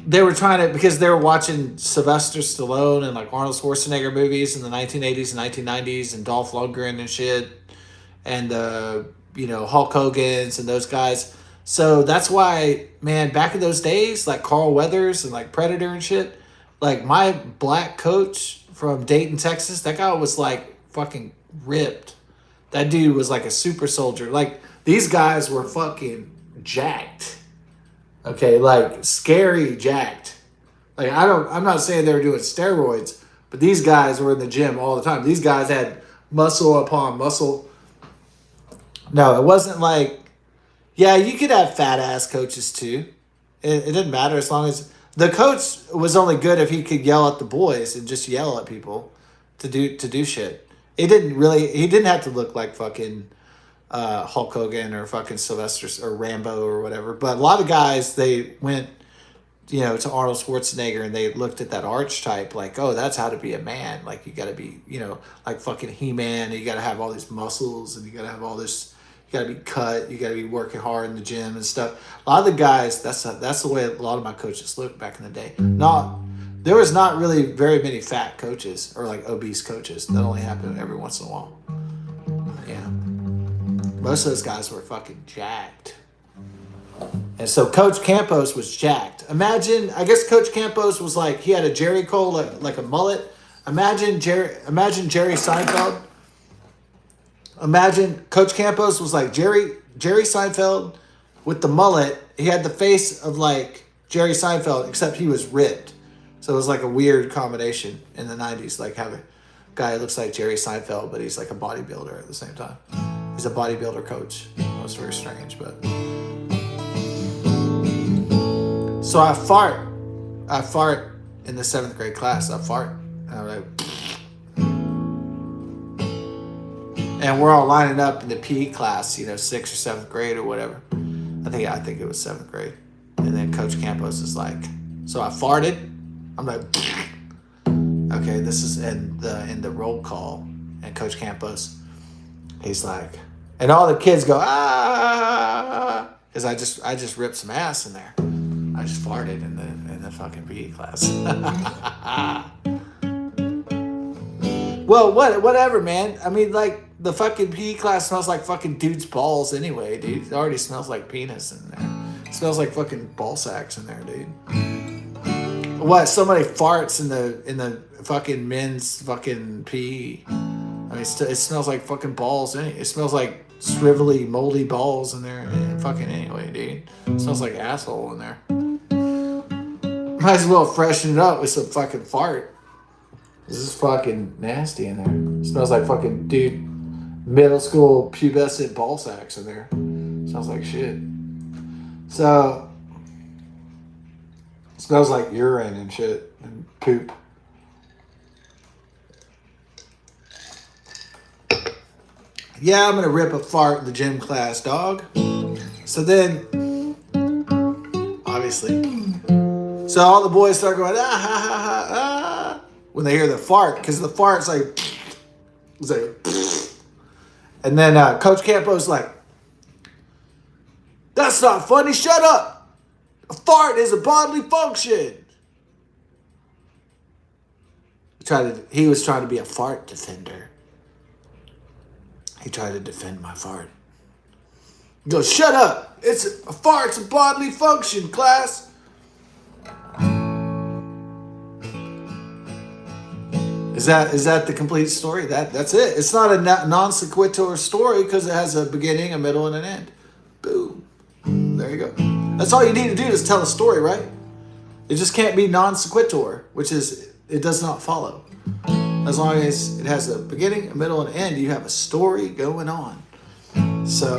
they were trying to, because they were watching Sylvester Stallone and like Arnold Schwarzenegger movies in the 1980s and 1990s and Dolph Lundgren and shit. And, Hulk Hogan's and those guys. So that's why, man, back in those days, like Carl Weathers and like Predator and shit, like my black coach from Dayton, Texas, that guy was like fucking ripped. That dude was like a super soldier. Like these guys were fucking jacked. Okay, like scary jacked. Like I'm not saying they were doing steroids, but these guys were in the gym all the time. These guys had muscle upon muscle. No, it wasn't like, yeah, you could have fat ass coaches too. It didn't matter as long as the coach was only good if he could yell at the boys and just yell at people to do shit. He didn't have to look like fucking Hulk Hogan or fucking Sylvester or Rambo or whatever. But a lot of guys, they went, to Arnold Schwarzenegger and they looked at that archetype like, oh, that's how to be a man. Like you got to be, like fucking He-Man. And you got to have all these muscles and you got to have all this. You got to be cut. You got to be working hard in the gym and stuff. A lot of the guys, that's the way a lot of my coaches looked back in the day. There was not really very many fat coaches or like obese coaches. That only happened every once in a while. Yeah. Most of those guys were fucking jacked. And so Coach Campos was jacked. I guess Coach Campos was like, he had a Jerry Cole, like a mullet. Imagine Jerry Seinfeld. Imagine Coach Campos was like Jerry Seinfeld with the mullet. He had the face of like Jerry Seinfeld, except he was ripped. So it was like a weird combination in the 90s. Like have a guy who looks like Jerry Seinfeld, but he's like a bodybuilder at the same time. He's a bodybuilder coach. That was very strange, but... So I fart in the 7th grade class. I fart. And I'm like... And we're all lining up in the PE class, 6th or 7th grade or whatever. I think it was 7th grade. And then Coach Campos is like, so I farted. I'm like, okay, this is in the roll call. And Coach Campos, he's like, and all the kids go, ah, because I just ripped some ass in there. I just farted in the fucking PE class. Well, whatever, man. I mean, like, the fucking PE class smells like fucking dude's balls anyway, dude. It already smells like penis in there. It smells like fucking ball sacks in there, dude. What? Somebody farts in the fucking men's fucking PE. I mean, it smells like fucking balls. It smells like shrivelly, moldy balls in there. Fucking anyway, dude. It smells like asshole in there. Might as well freshen it up with some fucking fart. This is fucking nasty in there. It smells like fucking, dude, middle school pubescent ball sacks in there. Smells like shit. So, it smells like urine and shit and poop. Yeah, I'm gonna rip a fart in the gym class, dog. So then, obviously, so all the boys start going, ah, ha, ha, ha, ah, when they hear the fart, because the fart's like, it's like, and then Coach Campos like, that's not funny, shut up. A fart is a bodily function. He was trying to be a fart defender. He tried to defend my fart. He goes, shut up. A fart's a bodily function, class. Is that the complete story? That's it. It's not a non sequitur story because it has a beginning, a middle, and an end. Boom. There you go. That's all you need to do is tell a story, right? It just can't be non sequitur, which is it does not follow. As long as it has a beginning, a middle, and an end, you have a story going on. So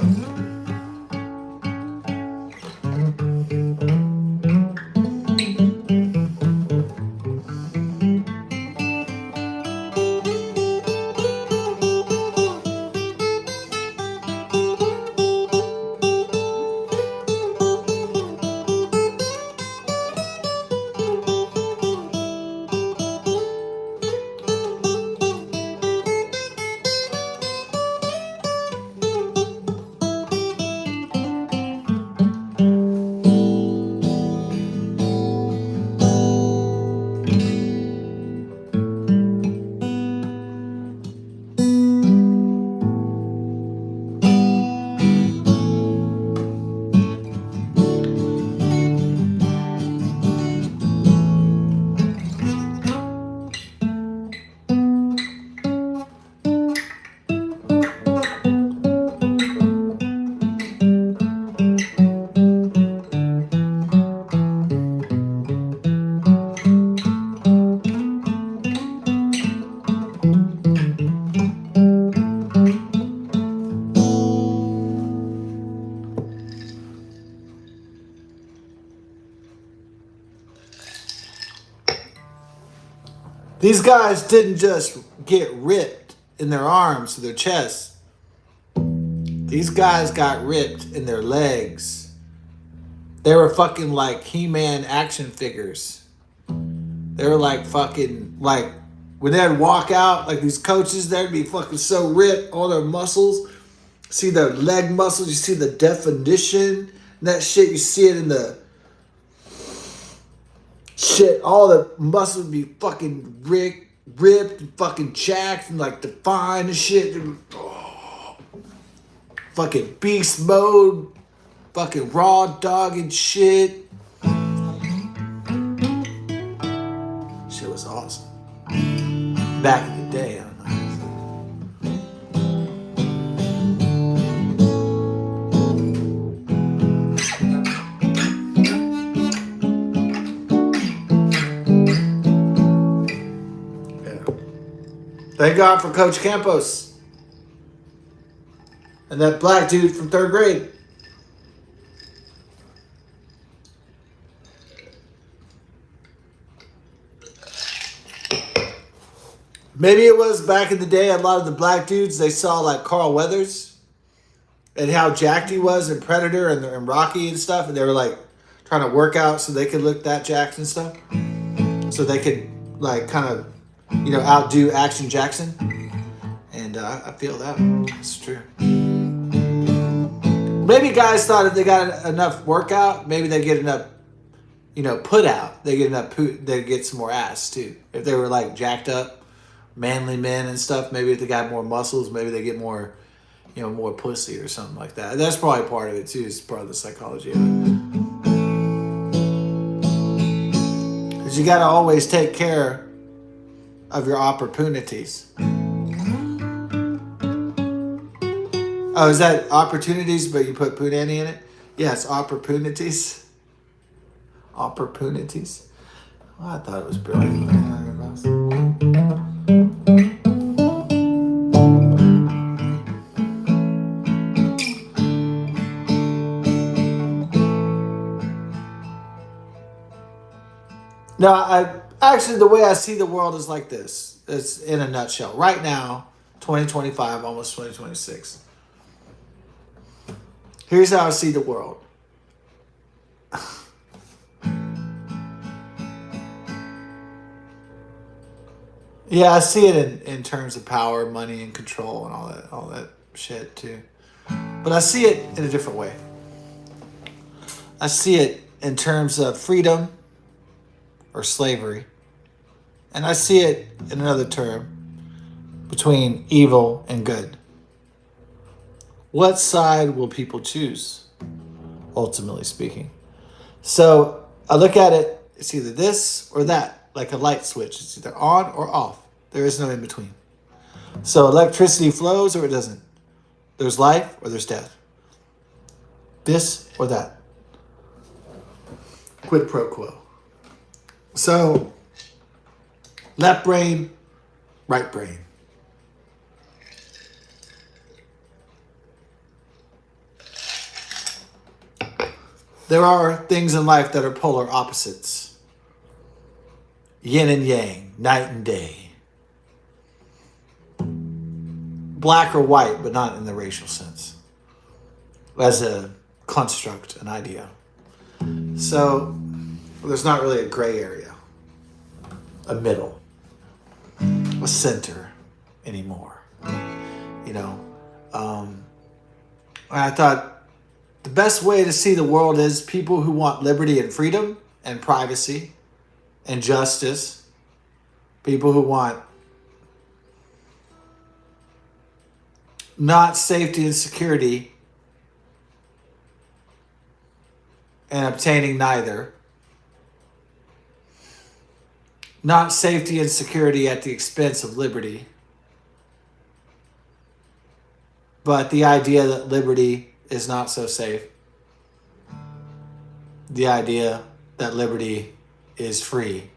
These guys didn't just get ripped in their arms or their chests. These guys got ripped in their legs. They were fucking like He-Man action figures. They were like fucking, like, when they'd walk out, like these coaches, they'd be fucking so ripped, all their muscles. See their leg muscles, you see the definition. And that shit, you see it in the shit, all the muscles would be fucking ripped and fucking jacked and like defined and shit. Fucking beast mode, fucking raw dog and shit. Shit was awesome. Back in the day, I don't know. Thank God for Coach Campos and that black dude from 3rd grade. Maybe it was back in the day, a lot of the black dudes, they saw like Carl Weathers and how jacked he was in Predator and Rocky and stuff. And they were like trying to work out so they could look that jacked and stuff. So they could like kind of, you know, outdo Action Jackson. And I feel that. It's true. Maybe guys thought if they got enough workout, maybe they'd get enough, you know, put out. They get enough, they'd get some more ass too. If they were like jacked up, manly men and stuff, maybe if they got more muscles, maybe they get more, you know, more pussy or something like that. That's probably part of it too. It's part of the psychology of it. Because you got to always take care of your opportunities. Oh, is that opportunities, but you put punani in it? Yeah, it's opportunities. Opportunities. Well, I thought it was brilliant. No, actually the way I see the world is like this. It's in a nutshell. Right now, 2025, almost 2026. Here's how I see the world. Yeah, I see it in terms of power, money, and control, and all that shit too. But I see it in a different way. I see it in terms of freedom or slavery, and I see it in another term between evil and good. What side will people choose, ultimately speaking? So I look at it, it's either this or that, like a light switch. It's either on or off. There is no in between. So electricity flows or it doesn't. There's life or there's death. This or that. Quid pro quo. So, left brain, right brain. There are things in life that are polar opposites. Yin and yang, night and day. Black or white, but not in the racial sense. As a construct, an idea. So, there's not really a gray area, a middle, a center anymore. You know, I thought the best way to see the world is people who want liberty and freedom and privacy and justice. People who want not safety and security and obtaining neither. Not safety and security at the expense of liberty, but the idea that liberty is not so safe. The idea that liberty is free,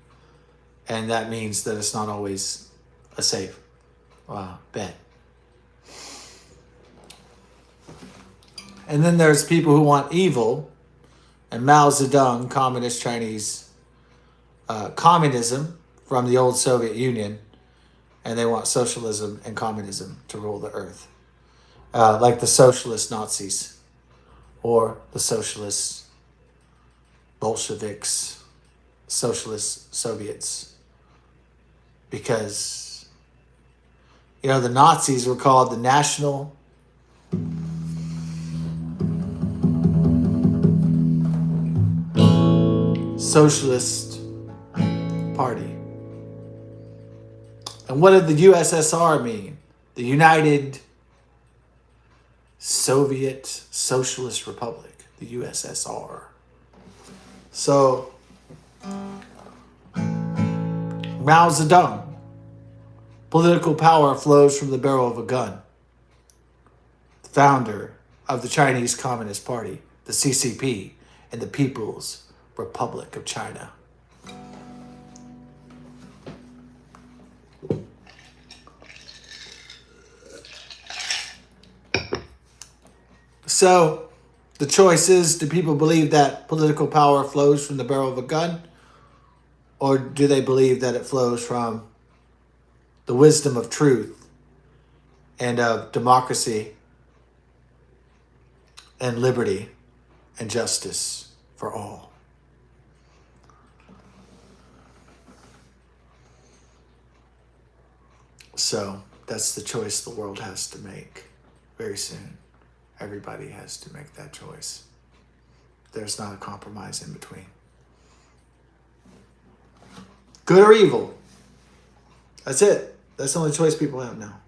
and that means that it's not always a safe bet. And then there's people who want evil, and Mao Zedong, communist Chinese communism, from the old Soviet Union, and they want socialism and communism to rule the earth. Like the socialist Nazis or the socialist Bolsheviks, socialist Soviets. Because, the Nazis were called the National Socialist Party. And what did the USSR mean? The United Soviet Socialist Republic, the USSR. So, Mao Zedong, political power flows from the barrel of a gun. The founder of the Chinese Communist Party, the CCP, and the People's Republic of China. So, the choice is, do people believe that political power flows from the barrel of a gun? Or do they believe that it flows from the wisdom of truth and of democracy and liberty and justice for all? So that's the choice the world has to make very soon. Everybody has to make that choice. There's not a compromise in between. Good or evil. That's it. That's the only choice people have now.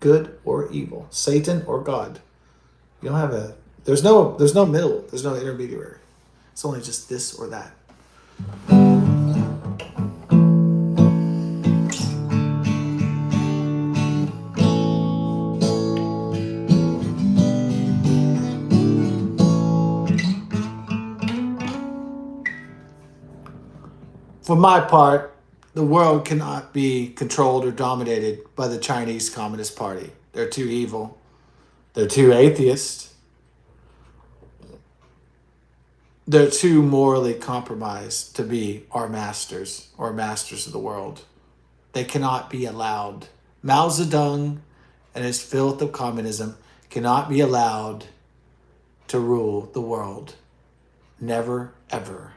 Good or evil. Satan or God. You don't have there's no middle. There's no intermediary. It's only just this or that. For my part, the world cannot be controlled or dominated by the Chinese Communist Party. They're too evil. They're too atheist. They're too morally compromised to be our masters or masters of the world. They cannot be allowed. Mao Zedong and his filth of communism cannot be allowed to rule the world. Never, ever.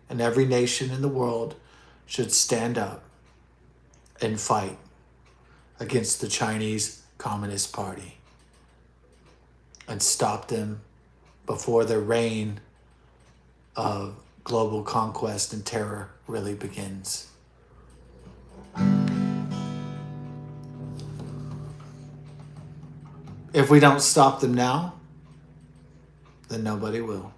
And every nation in the world should stand up and fight against the Chinese Communist Party and stop them before their reign of global conquest and terror really begins. If we don't stop them now, then nobody will.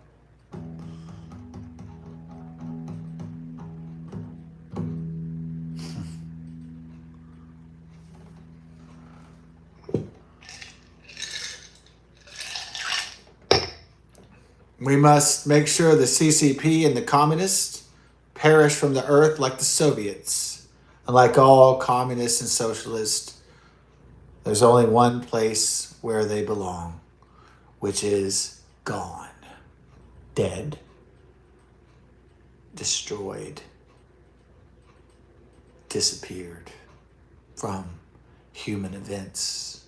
We must make sure the CCP and the communists perish from the earth like the Soviets. And like all communists and socialists, there's only one place where they belong, which is gone, dead, destroyed, disappeared from human events.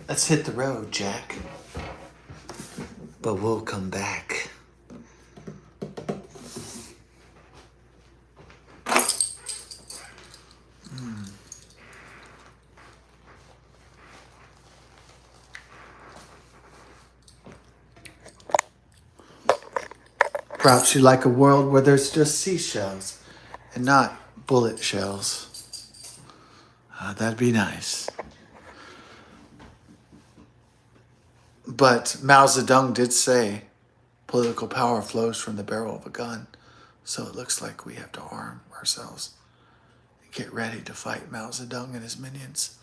Let's hit the road, Jack. But we'll come back. Perhaps you like a world where there's just seashells and not bullet shells. That'd be nice. But Mao Zedong did say political power flows from the barrel of a gun. So it looks like we have to arm ourselves and get ready to fight Mao Zedong and his minions.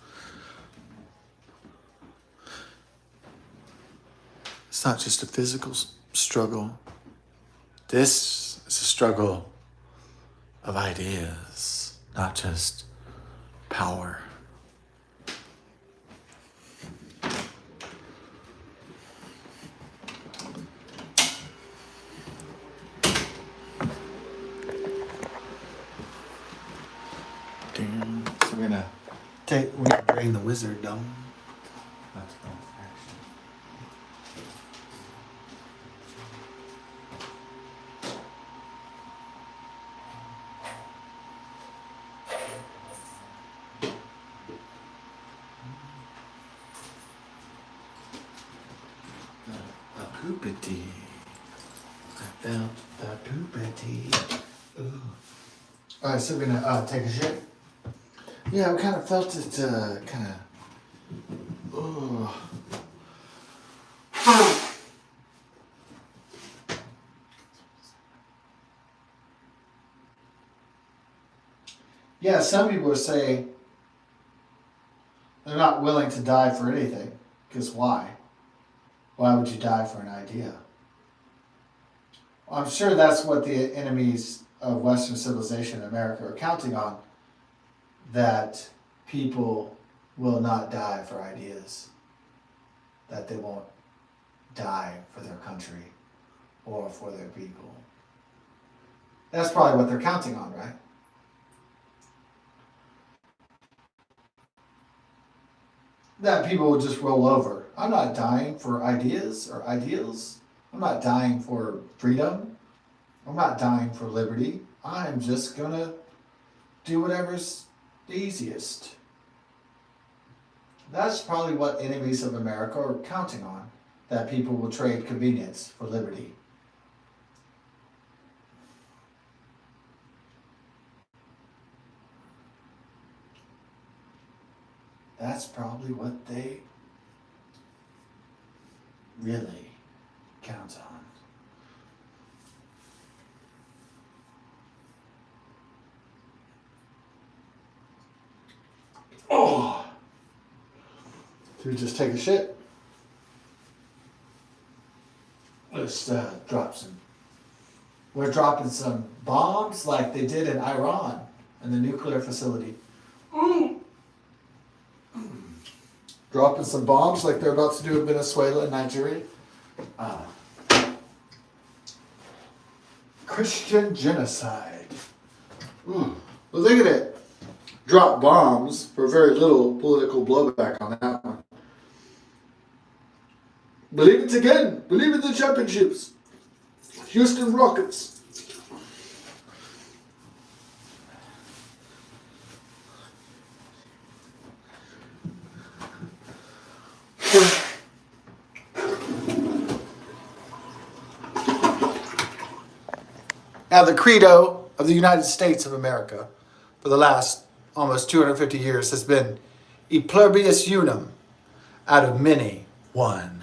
It's not just a physical struggle. This is a struggle of ideas, not just power. So we're gonna drain the wizard down. That's no action. The poopity. I felt the poopity. Ooh. Alright, so we're gonna take a shit. Yeah, I kind of felt it, kind of. Yeah, some people are saying they're not willing to die for anything. Because why? Why would you die for an idea? Well, I'm sure that's what the enemies of Western civilization in America are counting on. That people will not die for ideas. That they won't die for their country or for their people. That's probably what they're counting on, right? That people will just roll over. I'm not dying for ideas or ideals. I'm not dying for freedom. I'm not dying for liberty. I'm just gonna do whatever's the easiest. That's probably what enemies of America are counting on, that people will trade convenience for liberty. That's probably what they really count on. Oh! Should we just take a shit? Let's drop some. We're dropping some bombs like they did in Iran in the nuclear facility. Dropping some bombs like they're about to do in Venezuela and Nigeria. Christian genocide. Well, look at it. Drop bombs for very little political blowback on that one. Believe it again. Believe in the championships. Houston Rockets. Now, the credo of the United States of America for the last almost 250 years has been e pluribus unum, out of many, one.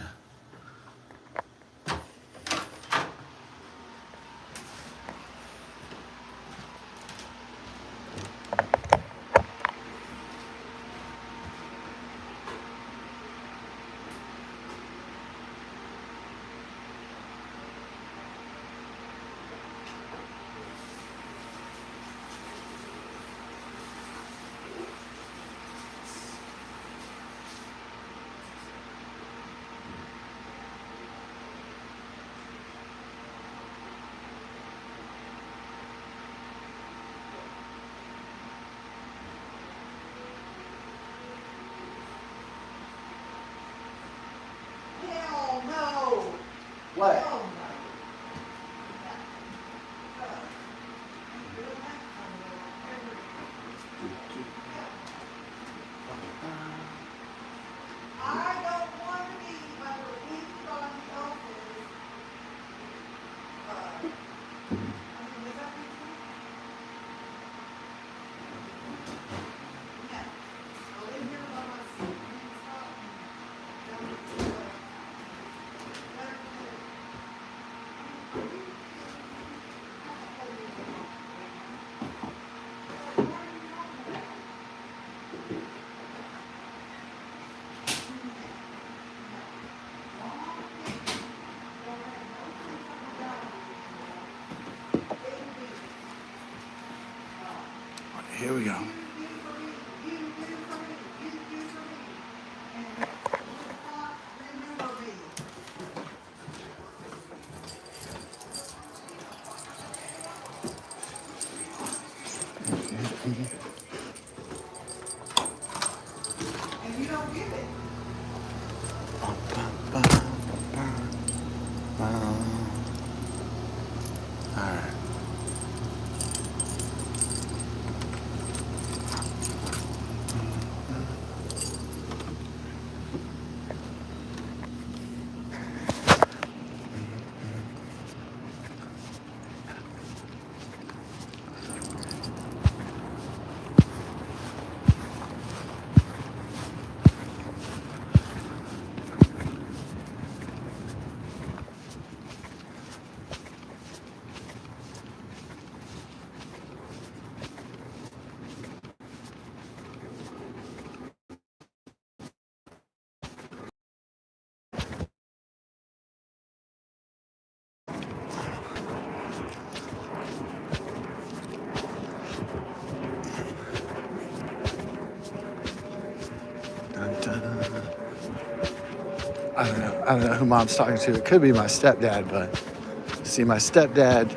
here we go. And you don't give it. Alright. I don't know who mom's talking to. It could be my stepdad, but see, my stepdad,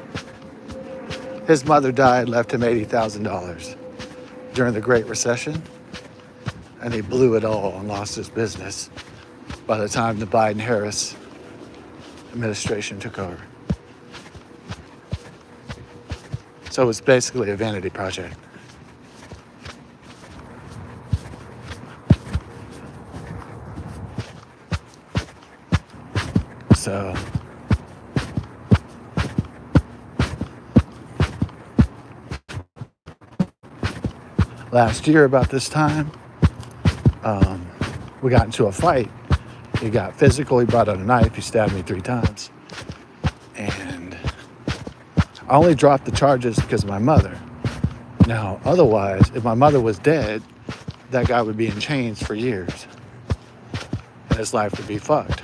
his mother died, left him $80,000 during the Great Recession, and he blew it all and lost his business by the time the Biden-Harris administration took over. So it's basically a vanity project. So last year about this time, we got into a fight. He got physical. He brought out a knife. He stabbed me 3 times. And I only dropped the charges because of my mother. Now, otherwise, if my mother was dead, that guy would be in chains for years. And his life would be fucked.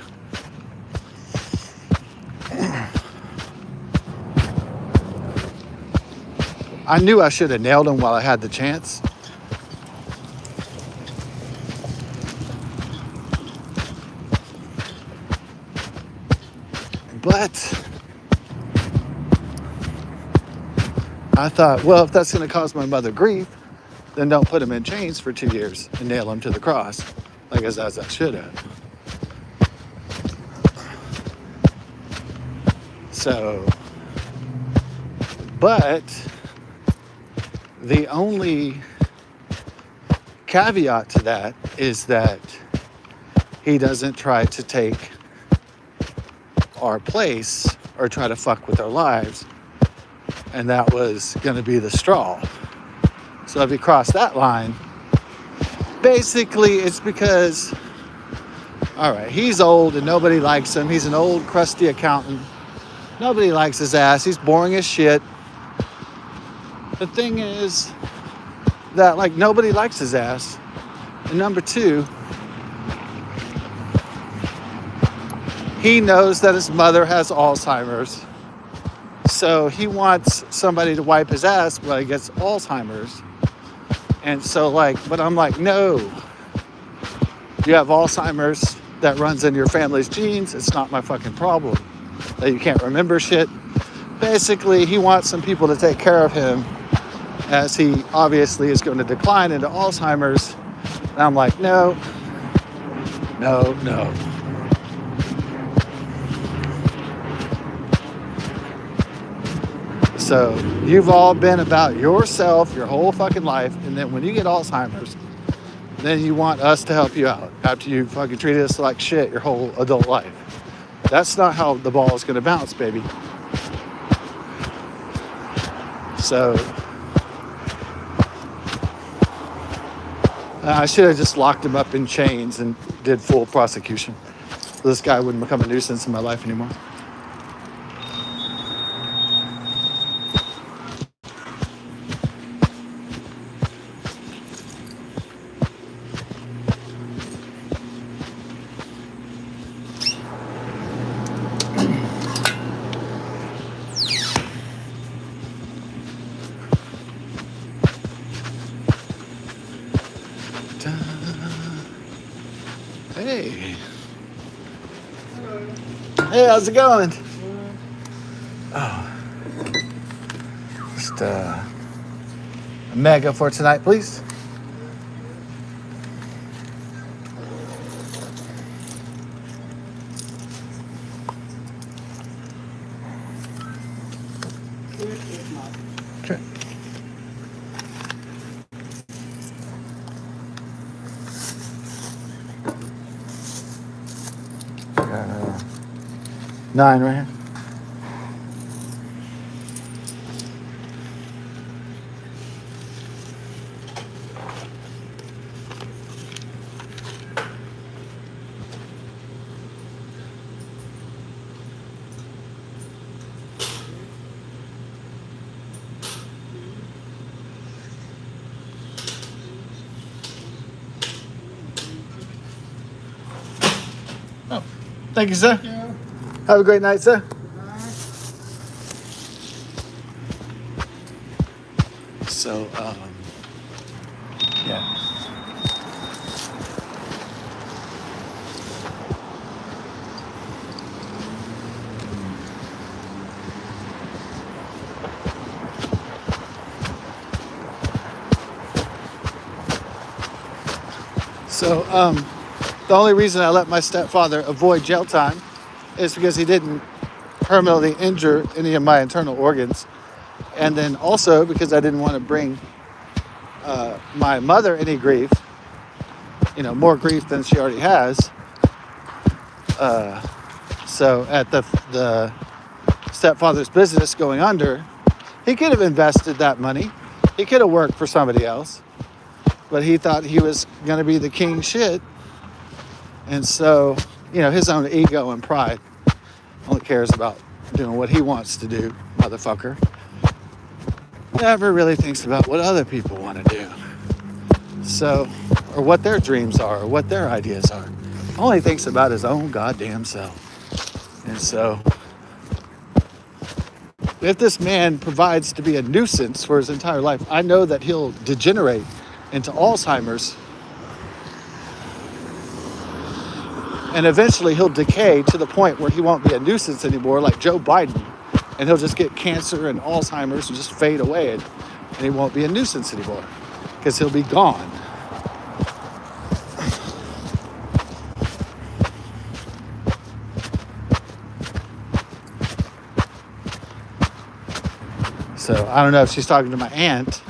I knew I should have nailed him while I had the chance. But I thought, well, if that's going to cause my mother grief, then don't put him in chains for 2 years and nail him to the cross, like as I should have. So, but the only caveat to that is that he doesn't try to take our place or try to fuck with our lives. And that was going to be the straw. So if he crossed that line, basically it's because, all right, he's old and nobody likes him. He's an old crusty accountant. Nobody likes his ass. He's boring as shit. The thing is that, like, nobody likes his ass. And number 2, he knows that his mother has Alzheimer's. So he wants somebody to wipe his ass while he gets Alzheimer's. And so, like, but I'm like, no. You have Alzheimer's that runs in your family's genes. It's not my fucking problem that you can't remember shit. Basically, he wants some people to take care of him as he obviously is going to decline into Alzheimer's. And I'm like, no. So you've all been about yourself your whole fucking life, and then when you get Alzheimer's, then you want us to help you out after you fucking treated us like shit your whole adult life. That's not how the ball is going to bounce, baby. So I should have just locked him up in chains and did full prosecution. This guy wouldn't become a nuisance in my life anymore. Hey. Hey, how's it going? Oh. Just a mega for tonight, please. Okay. Got 9 right here. Oh, thank you, sir. Have a great night, sir. So, yeah. So, the only reason I let my stepfather avoid jail time is because he didn't permanently injure any of my internal organs. And then also because I didn't want to bring my mother any grief, more grief than she already has. So at the stepfather's business going under, he could have invested that money. He could have worked for somebody else. But he thought he was going to be the king shit. And so, his own ego and pride only cares about doing what he wants to do, motherfucker. Never really thinks about what other people want to do. So, or what their dreams are, or what their ideas are. Only thinks about his own goddamn self. And so, if this man provides to be a nuisance for his entire life, I know that he'll degenerate into Alzheimer's. And eventually he'll decay to the point where he won't be a nuisance anymore, like Joe Biden. And he'll just get cancer and Alzheimer's and just fade away. And he won't be a nuisance anymore because he'll be gone. So I don't know if she's talking to my aunt.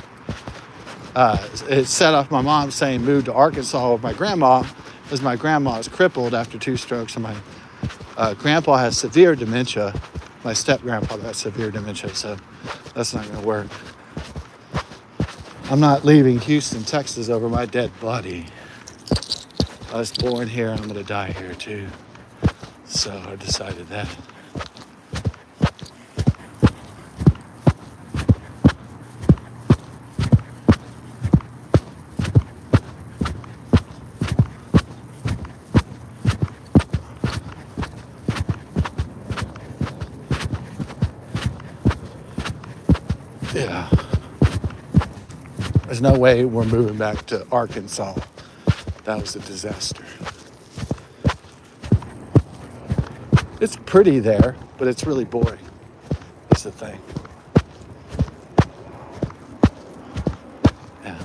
It set off my mom saying move to Arkansas with my grandma, because my grandma is crippled after 2 strokes and my grandpa has severe dementia. My step-grandpa has severe dementia, so that's not going to work. I'm not leaving Houston, Texas over my dead body. I was born here, I'm going to die here too. So I decided that. Yeah. There's no way we're moving back to Arkansas. That was a disaster. It's pretty there, but it's really boring. That's the thing. Yeah.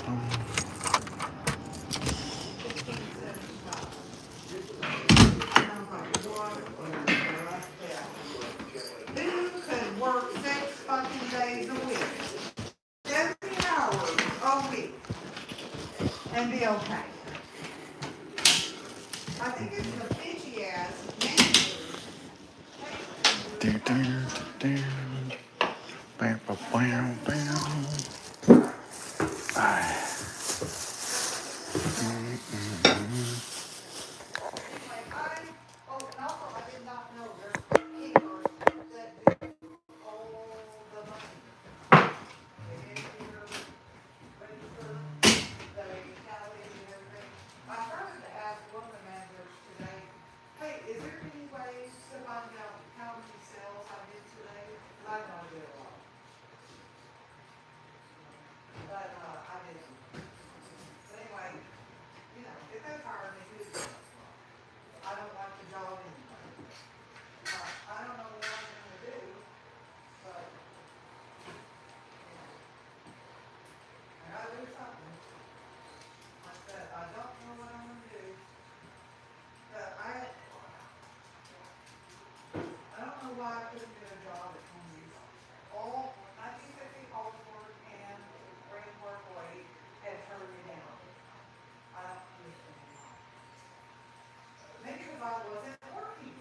Who could work 6 fucking days a week, 70 hours a week, and be okay? I think it's the bitchy ass managers. Like and also I did not know there's keepers that do all the money. They enter, register, they tally and everything. I started to ask one of the managers today, hey, is there any way to find out how many sales I did today? 'Cause I know I did a lot. But, I didn't. But anyway, you know, if they hire me, who's it? I don't like the job anyway. I don't know what I'm gonna do, but, you know, I gotta do something. I said, I don't know what I'm gonna do, but I don't know why I couldn't get a job at Home Depot. All, 1950 Holdsworth and Grand Parkway had turned me down. I don't understand why. Maybe because I wasn't working.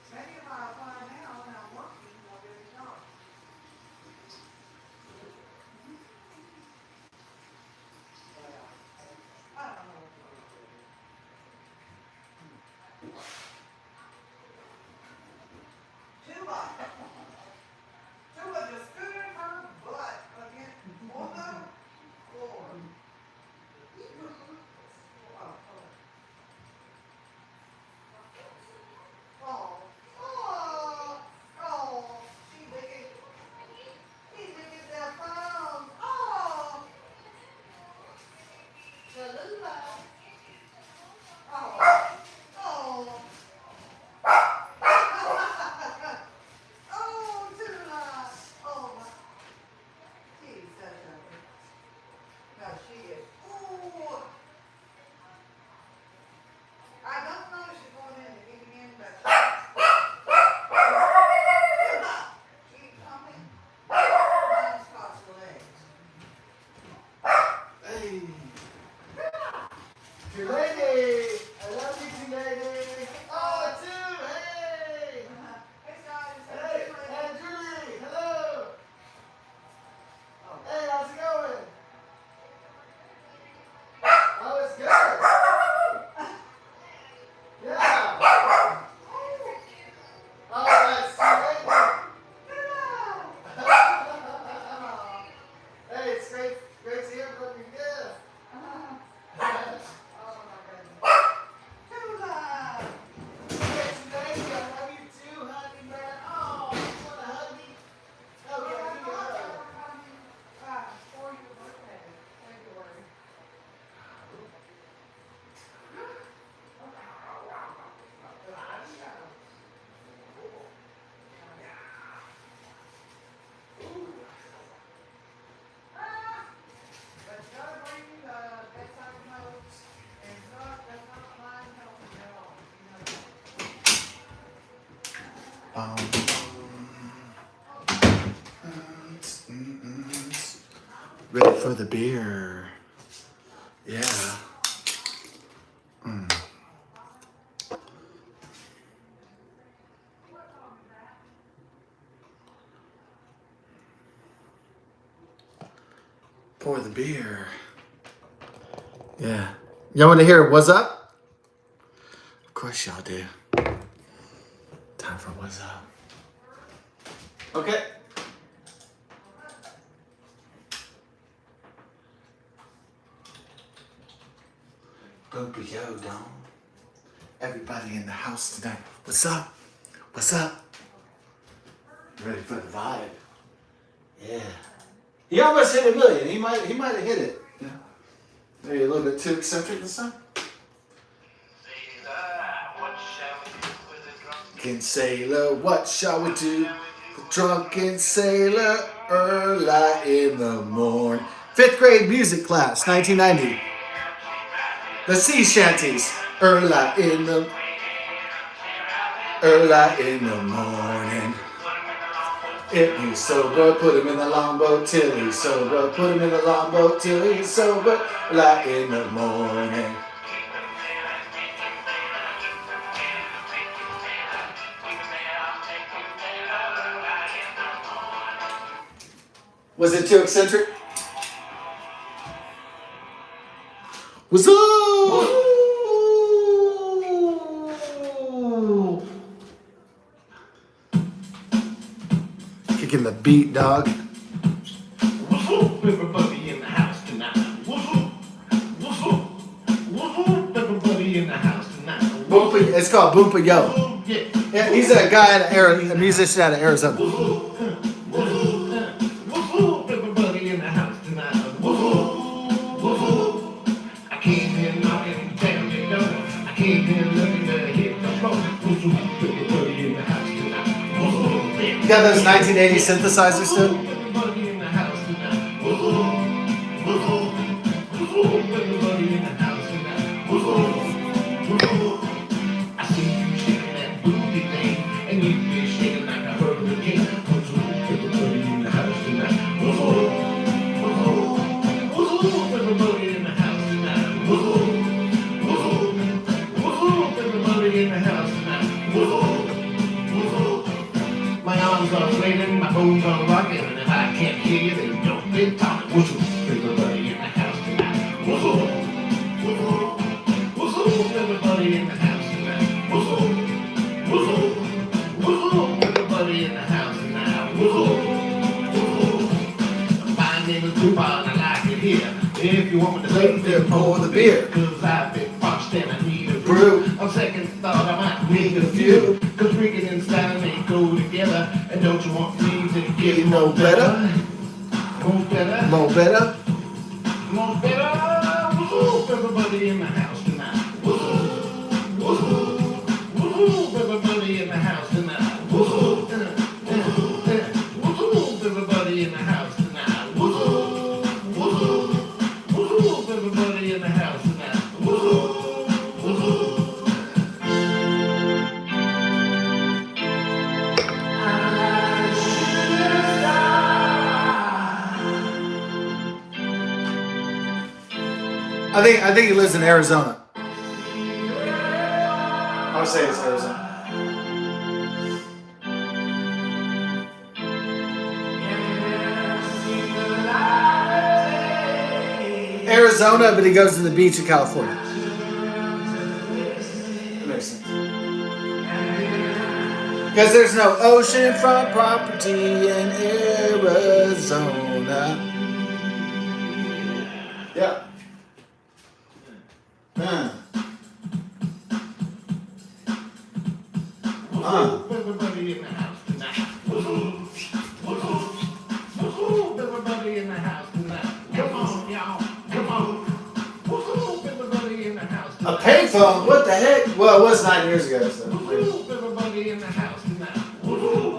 Maybe if I apply now and I'm working, I'll get a job. But, I don't know what to do. Tuba. Tuba just scooted her butt against on the floor. Oh, oh, oh, she's licking, he's licking their thumbs. Oh, Tallulah. Oh, oh. Oh, Tula. Oh, my. She's such a. No, she is. Ooh. I don't know if she's going in to get in, but she's coming. Mine's Scott's legs. Hey. Two lady. I love you, two lady. Oh, two. Hey. Hey, Scott. It's Hey. Hey, Julie. Hello. Hey, how's it going? Oh, it's good. Yeah. All right, two lady. Hey, it's great to hear from you. Yeah. Oh, my goodness. Tula. Hey, two lady, I love you too, honey, man. Oh, you want to hug me? Well, Okay, I you thought got they it. were coming, for your birthday, February. But you gotta bring the bedside notes, and Scott does not mind helping at all, Ready for the beer. Yeah. Pour the beer. Yeah. Y'all want to hear what's up? Of course y'all do. Time for what's up. Okay. Boopy yo, dome. Everybody in the house tonight. What's up? What's up? Ready for the vibe? Yeah. He almost hit 1 million. He might have hit it. Yeah. Maybe a little bit too eccentric this time. Drunken sailor, what shall we do? The drunken sailor, early in the morn. Fifth grade music class, 1990. The sea shanties. Early in the morning. If he's sober, put him in the longboat till he's sober. Put him in the longboat till he's sober. Early in the morning. Was it too eccentric? What's up? Kicking the beat, dog. What's up, everybody in the house tonight? What's up? What's up? What's up, everybody in the house tonight? Boompa, it's called Boompa Yo. Yeah. Yeah, he's a guy out of a musician out of Arizona. What's up, everybody in the house tonight? What's up? What's up? I came here knocking down your door. I came here looking to hit the floor. What's up, everybody in the house tonight? What's up? You got those 1980 synthesizers still? Everybody in the house tonight. What's up? What's up? What's up, everybody in the house tonight? What's up? What's up? I see you shaking that booty thing, and you be shaking like a hurricane. What's up, everybody in the house tonight? What's up? What's up? What's up, everybody in the house tonight? What's up? What's up? What's up, everybody in the house tonight? What's up? What's up? My arms are flailing, my bones are rocking, and if I can't hear you, then don't be talking. What's up, everybody in the house tonight? What's up? What's up? What's up, everybody in the house tonight? What's up? What's up? What's up, everybody in the house tonight? What's up? What's up? My name is Tupac, and I like it here. If you want me to sing, then pour the beer. Cause I've been parched and I need a brew. On second thought, I might need a few. Cause drinking and styling they go together. And don't you want me to get No better. Most better? Mo better. Most better? What's up, everybody in the house tonight? What's up? What's up? What's up, everybody in the house tonight? What's up? What's up, everybody in the house tonight? What's up? What's up? What's up, everybody in the house tonight? What's up? What's up? I think he lives in Arizona. I would say it's Arizona. Arizona, but he goes to the beach in California. That makes sense. Because there's no oceanfront property in Arizona. Yeah. Everybody in the house tonight. What's up? Everybody in the house tonight. Come on, y'all. Come on. What's up, everybody in the house A tonight? payphone? What the heck? Well, it was 9 years ago, so. What's up, everybody in the house tonight? What's up?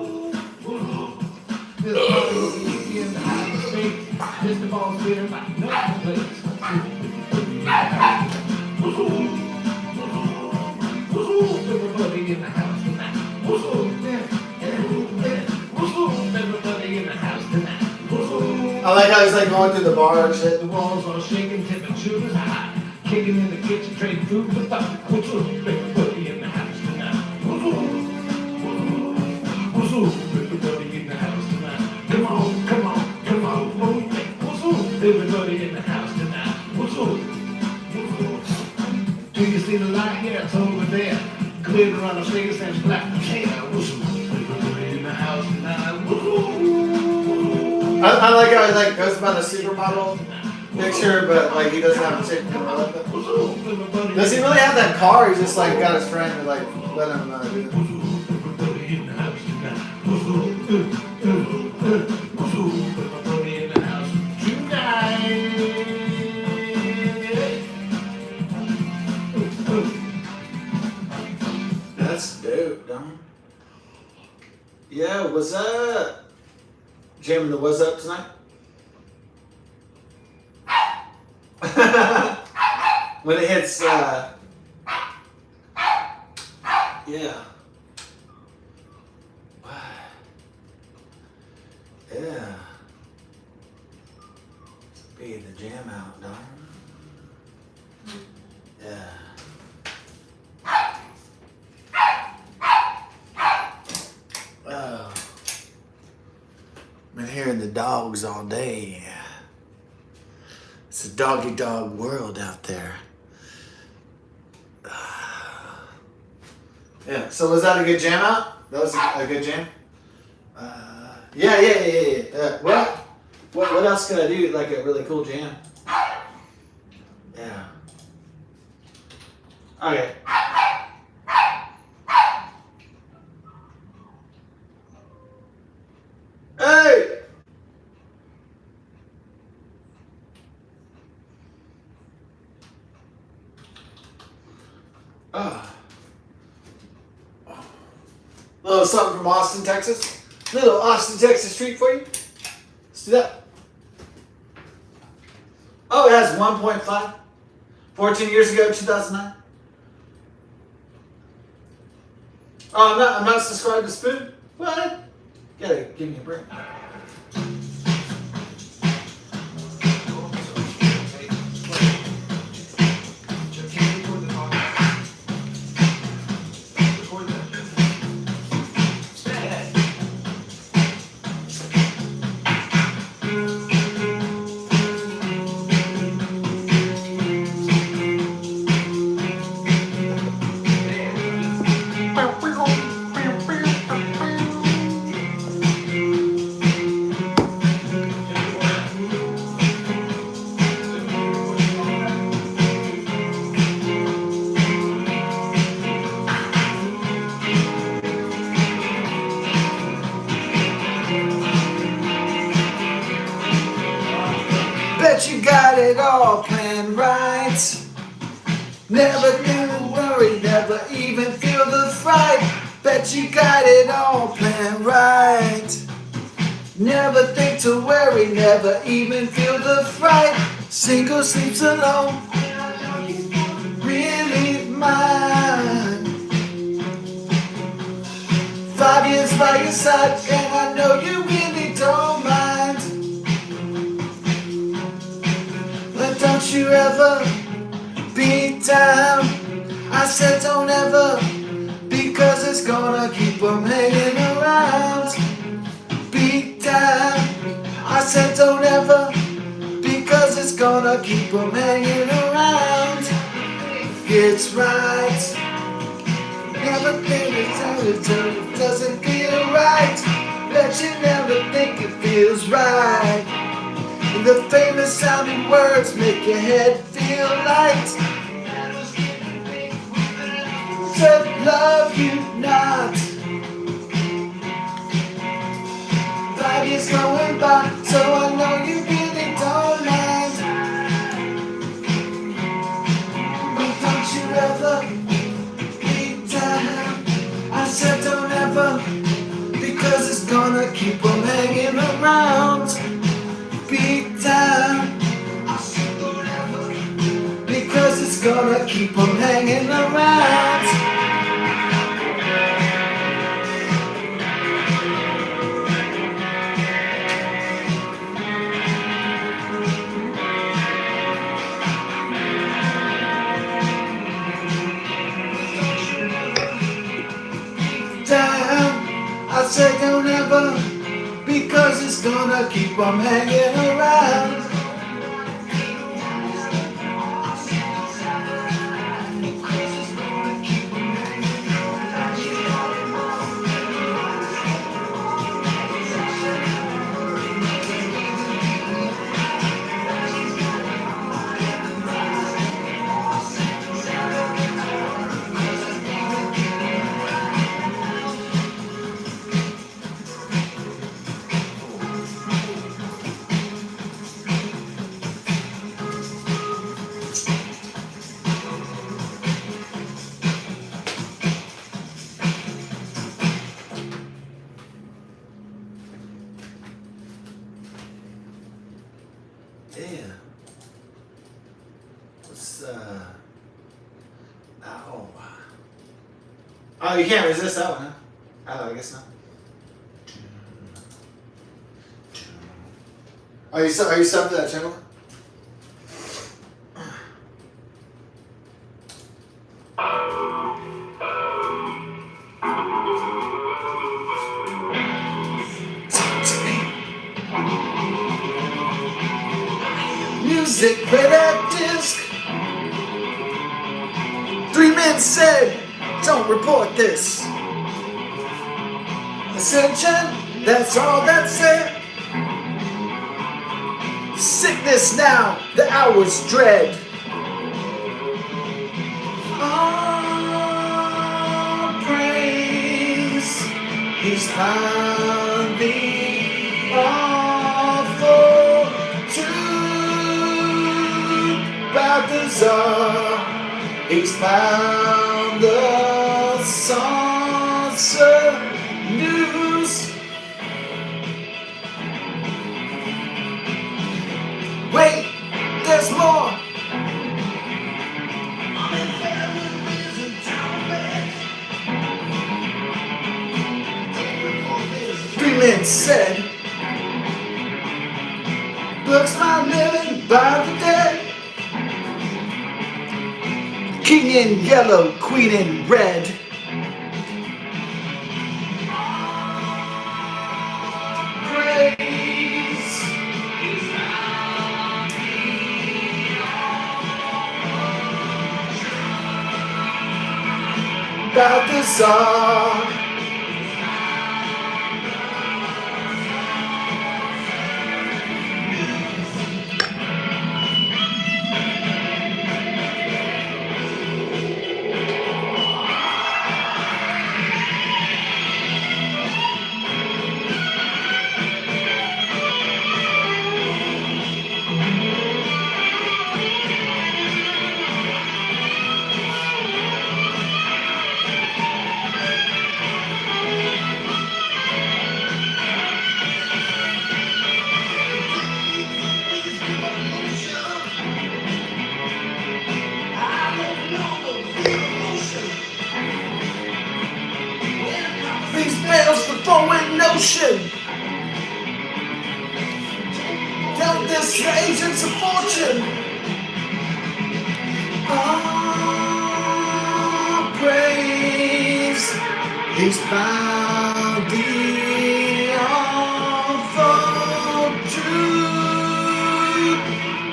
This party in the outer space. Mr. Ball's feeling like no place. What's up? Everybody in the house tonight. What's up? What's up, everybody in the house tonight? What's up? I like how he's like going through the bar and shit. The walls are shaking, temperatures high. Kicking in the kitchen, trading food for thought. What's up, everybody in the house tonight? What's up? What's up, everybody in the house tonight? Come on, come on, come on, move it. What's up, everybody in the house tonight? What's up? What's up? Do you see the light? Yeah, it's over there. Glitter on the face and black potato. What's up, everybody in the house tonight? What's up? I like how he like goes by the supermodel picture, but like he doesn't have a chick. Does he really have that car? He just like got his friend to like let him do it. Everybody in the house tonight. Everybody in the house tonight. That's dope, Don. Yeah, what's up? Jamming the what's up tonight? When it hits, yeah. Yeah. Be the jam out, darling. Yeah. Oh. Been hearing the dogs all day. It's a doggy dog world out there. Yeah. So was that a good jam out? That was a good jam. Yeah. What else could I do? Like a really cool jam. Yeah. Okay. Hey! Little something from Austin, Texas. Little Austin, Texas treat for you. Let's do that. Oh, it has 1.5. 14 years ago, 2009. Oh, I'm not subscribed to Spoon. What? Gotta give me a break. Bet you got it all planned right. Never do worry, never even feel the fright. Bet you got it all planned right. Never think to worry, never even feel the fright. Single sleeps alone, really mine. 5 years by your side, and I know you really don't mind. But don't you ever be down. I said don't ever, because it's gonna keep them hanging around. Be down. I said don't ever, because it's gonna keep them hanging around. It's right. Never think it's out until it doesn't feel right. Bet you never think it feels right. And the famous sounding words make your head feel light. Said love you not. 5 years going by, so I know you really don't mind. But don't you ever be down. I said don't ever, because it's gonna keep them hanging around. Be down. I said don't ever, because it's gonna keep them hanging around. Down. I say don't ever, because it's gonna keep them hanging around. Yeah. It's oh. Oh, you can't resist that one, huh? Oh, I guess not. Are you subbed to that channel? Music, play that disc. 3 men said, don't report this. Ascension, that's all that's it. Sickness now, the hour's dread. All praise, he's found the awful truth about the Tsar. He's found the saucer news. Wait, there's more. 3 men said, books my living by the day. King in yellow, queen in red. Praise about the Tsar. These bells the forward notion. Count this agents of fortune. All praise, he's found the awful truth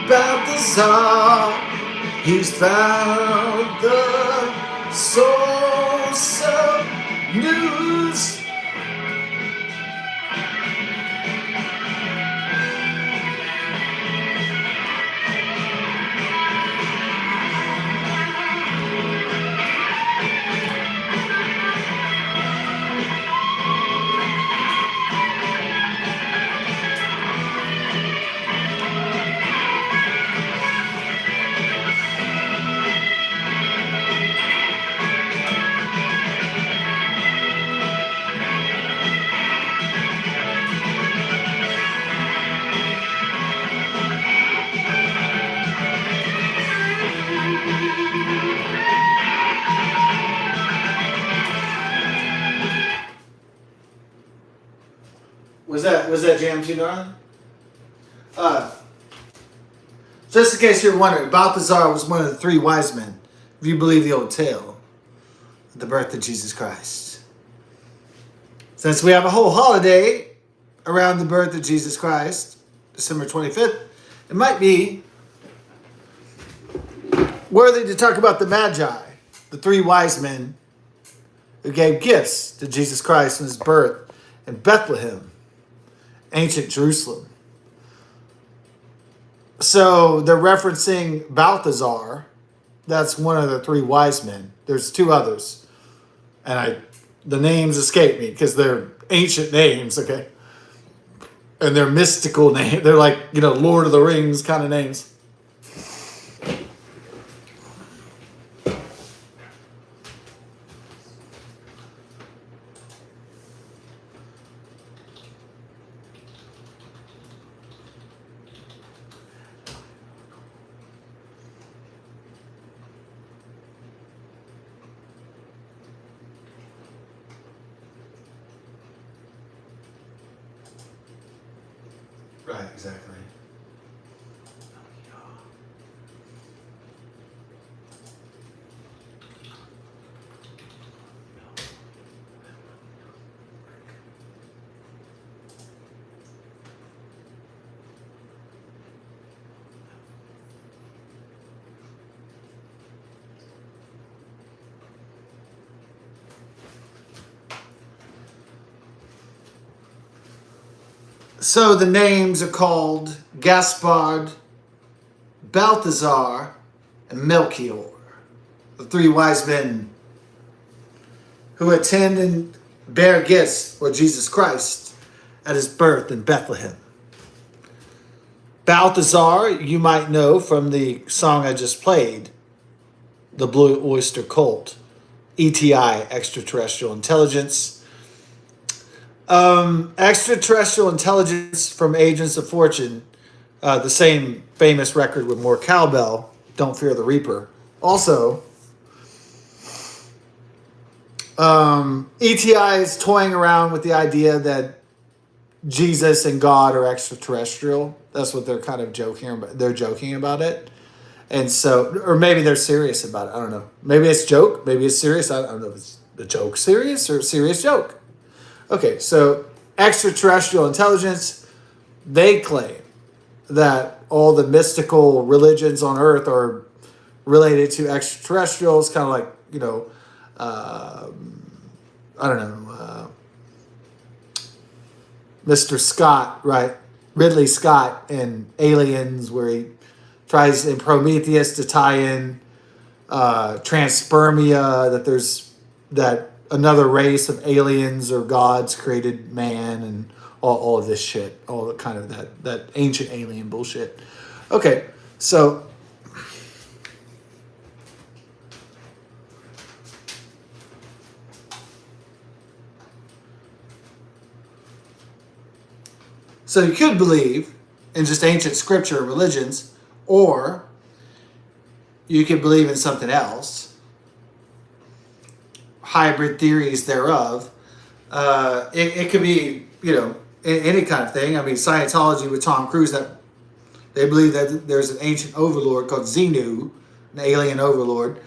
about the Tsar. He's found the source of news. Was that jam too on? Just in case you're wondering, Balthazar was one of the 3 wise men, if you believe the old tale of the birth of Jesus Christ. Since we have a whole holiday around the birth of Jesus Christ, December 25th, it might be worthy to talk about the Magi, the 3 wise men who gave gifts to Jesus Christ in his birth in Bethlehem, ancient Jerusalem. So they're referencing Balthazar. That's one of the 3 wise men. There's 2 others. And the names escape me because they're ancient names, okay? And they're mystical names. They're like, Lord of the Rings kind of names. Right, exactly. So the names are called Gaspard, Balthazar, and Melchior, the three wise men who attend and bear gifts for Jesus Christ at his birth in Bethlehem. Balthazar, you might know from the song I just played, the Blue Oyster Cult, ETI, Extraterrestrial Intelligence. Extraterrestrial Intelligence from Agents of Fortune, the same famous record with more cowbell, Don't Fear the Reaper. Also, ETI is toying around with the idea that Jesus and God are extraterrestrial. That's what they're kind of joking about. They're joking about it. And so, or maybe they're serious about it. I don't know. Maybe it's a joke. Maybe it's serious. I don't know if it's a joke serious or a serious joke. Okay, so extraterrestrial intelligence, they claim that all the mystical religions on Earth are related to extraterrestrials, kind of like, you know, I don't know, Mr. Scott, right? Ridley Scott in Aliens, where he tries in Prometheus to tie in transpermia, that there's that another race of aliens or gods created man, and all of this shit, all the kind of that ancient alien bullshit. Okay, so you could believe in just ancient scripture and religions, or you could believe in something else, hybrid theories thereof. It could be, you know, any kind of thing. I mean, Scientology with Tom Cruise, that they believe that there's an ancient overlord called Xenu, an alien overlord.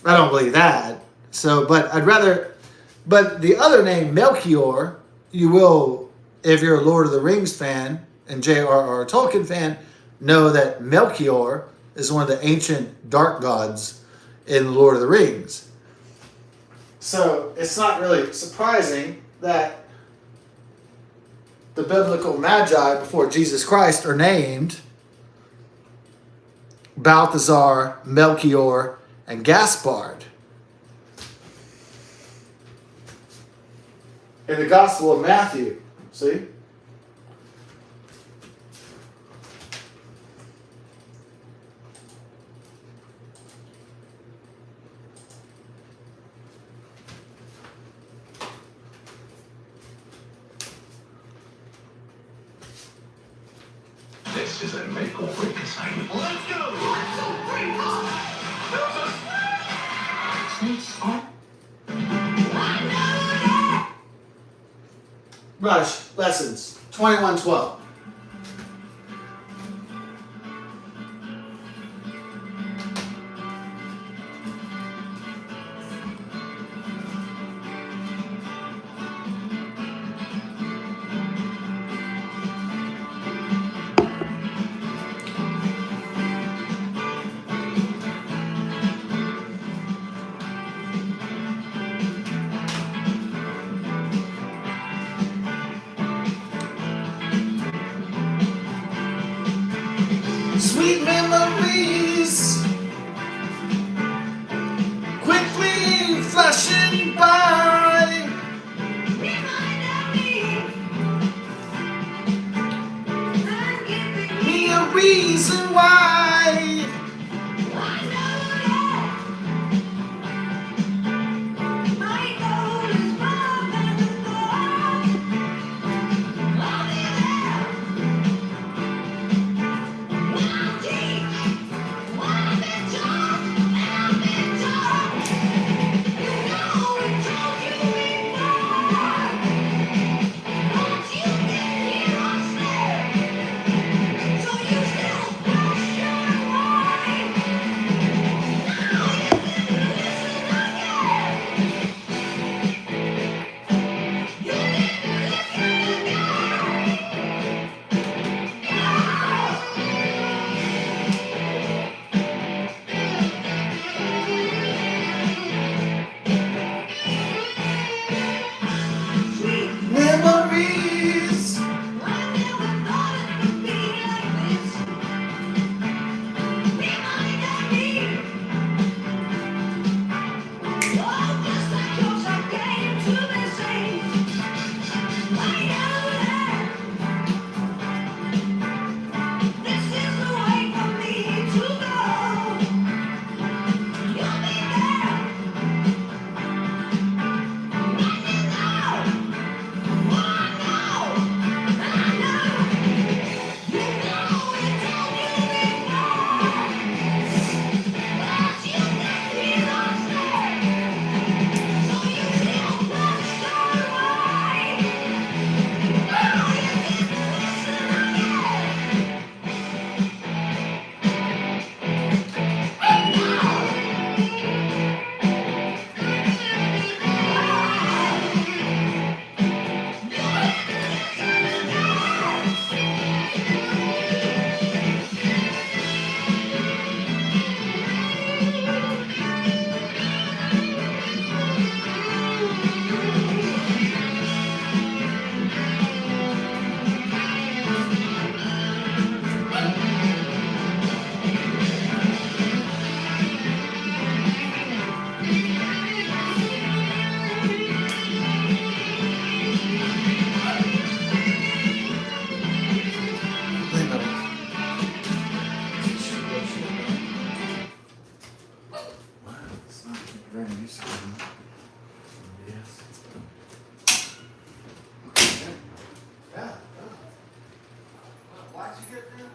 I don't believe that. So, but the other name, Melchior, you will, if you're a Lord of the Rings fan and J.R.R. Tolkien fan, know that Melchior is one of the ancient dark gods in Lord of the Rings. So it's not really surprising that the biblical magi before Jesus Christ are named Balthazar, Melchior, and Gaspard. In the Gospel of Matthew, see? This is a make or break assignment. Let's go! 1, 2, 3, 4! Snakes on. Rush, Lessons, 2112. Sweet memories quickly flashing by. Me a reason why.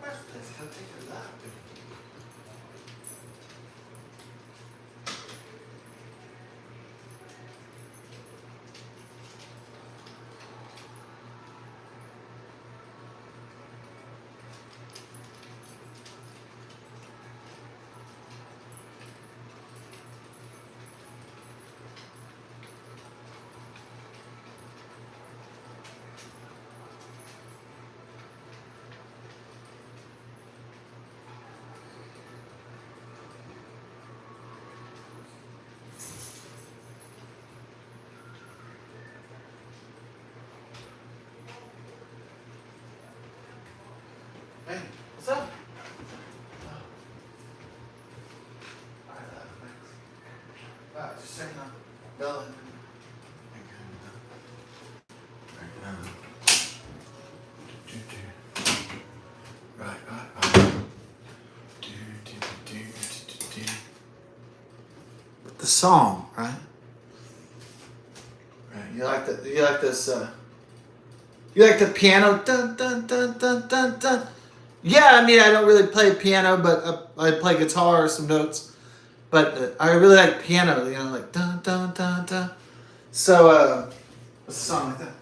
birthdays. Gotta take care of that. Hey, what's up? Alright, thanks. Alright, just checking on Bella. Right. The song, right? Right. You like this you like the piano dun dun dun dun dun dun. Yeah, I mean I don't really play piano, but I play guitar or some notes. But I really like piano, you know, like dun dun dun dun. So what's the song like that?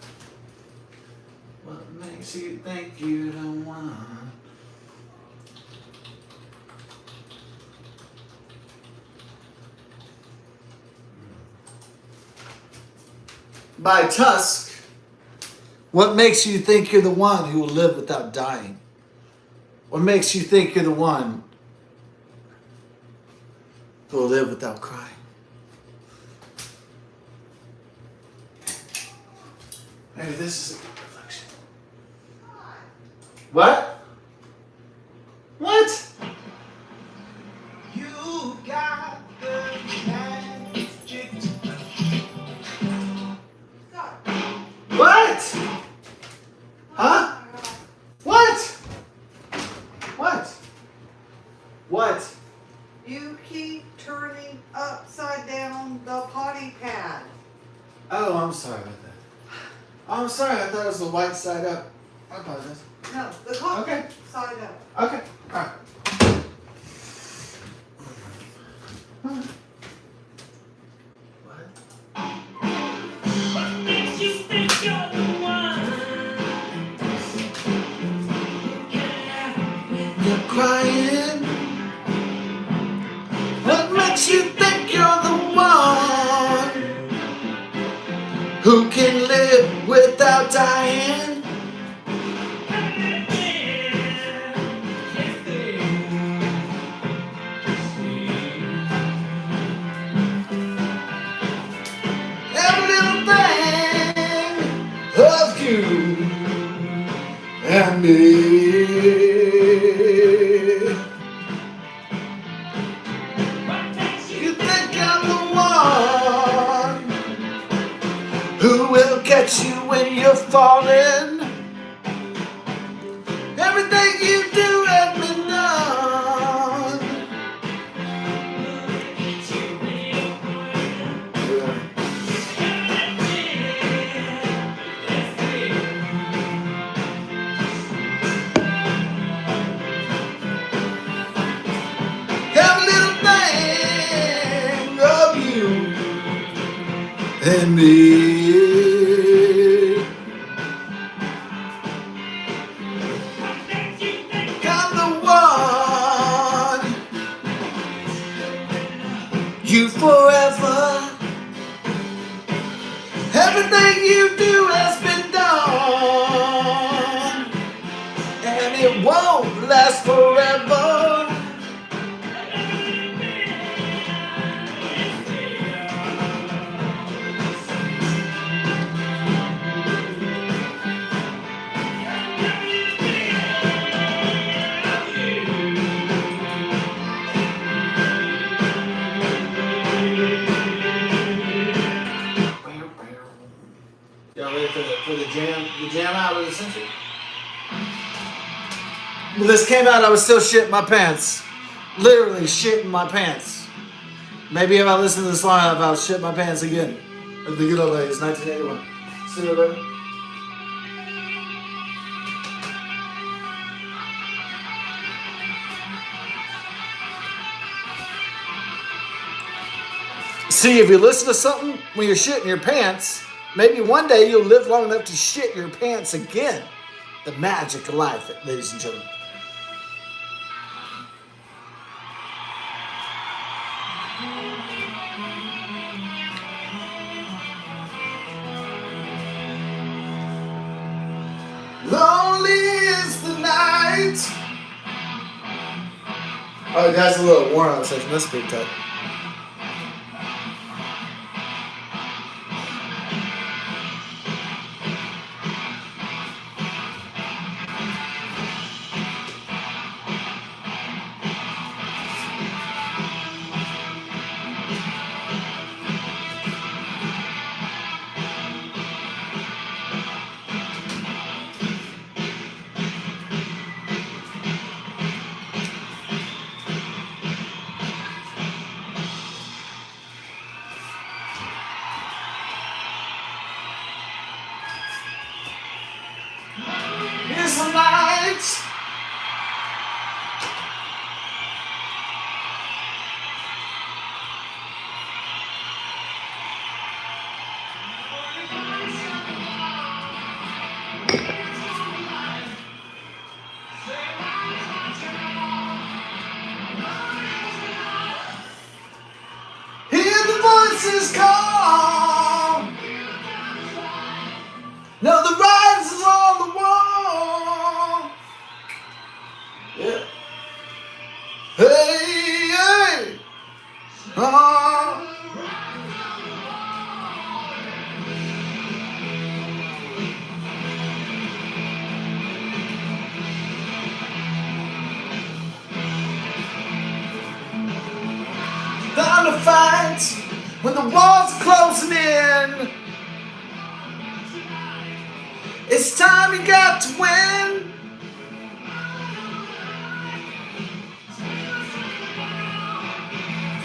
What makes you think you don't want? By Tusk. What makes you think you're the one who will live without dying? What makes you think you're the one who will live without crying? Maybe this is a good reflection. What? What? You got the magic. Stop. What? Huh? What? What? What? You keep turning upside down the potty pad. Oh, I'm sorry about that. I'm sorry, I thought it was the white side up. I apologize. No, the coffee Okay. side up. Okay, alright. What? What makes you think you're the one? You're crying. What makes you think you're the one who can live without dying? Every little thing of you and me. You think I'm the one who will catch you when you're falling? Everything you do has been done. Every little thing of you and me. I'm the one you forever. Everything you do has been done, and it won't last forever. Y'all ready for the jam out of the century? When this came out, I was still shitting my pants. Literally shitting my pants. Maybe if I listen to this long enough, I'll shit my pants again. At the good old days, 1981. See you later. See, if you listen to something when you're shitting your pants, maybe one day you'll live long enough to shit your pants again. The magic of life, ladies and gentlemen. Lonely is the night. Oh, it has a little warm up section. That's pretty tight. Here's the lights. Hear the voices call. Now the rise is on the wall. Yeah. Hey, hey. Oh. Time to fight when the walls are closing in. It's time you got to win.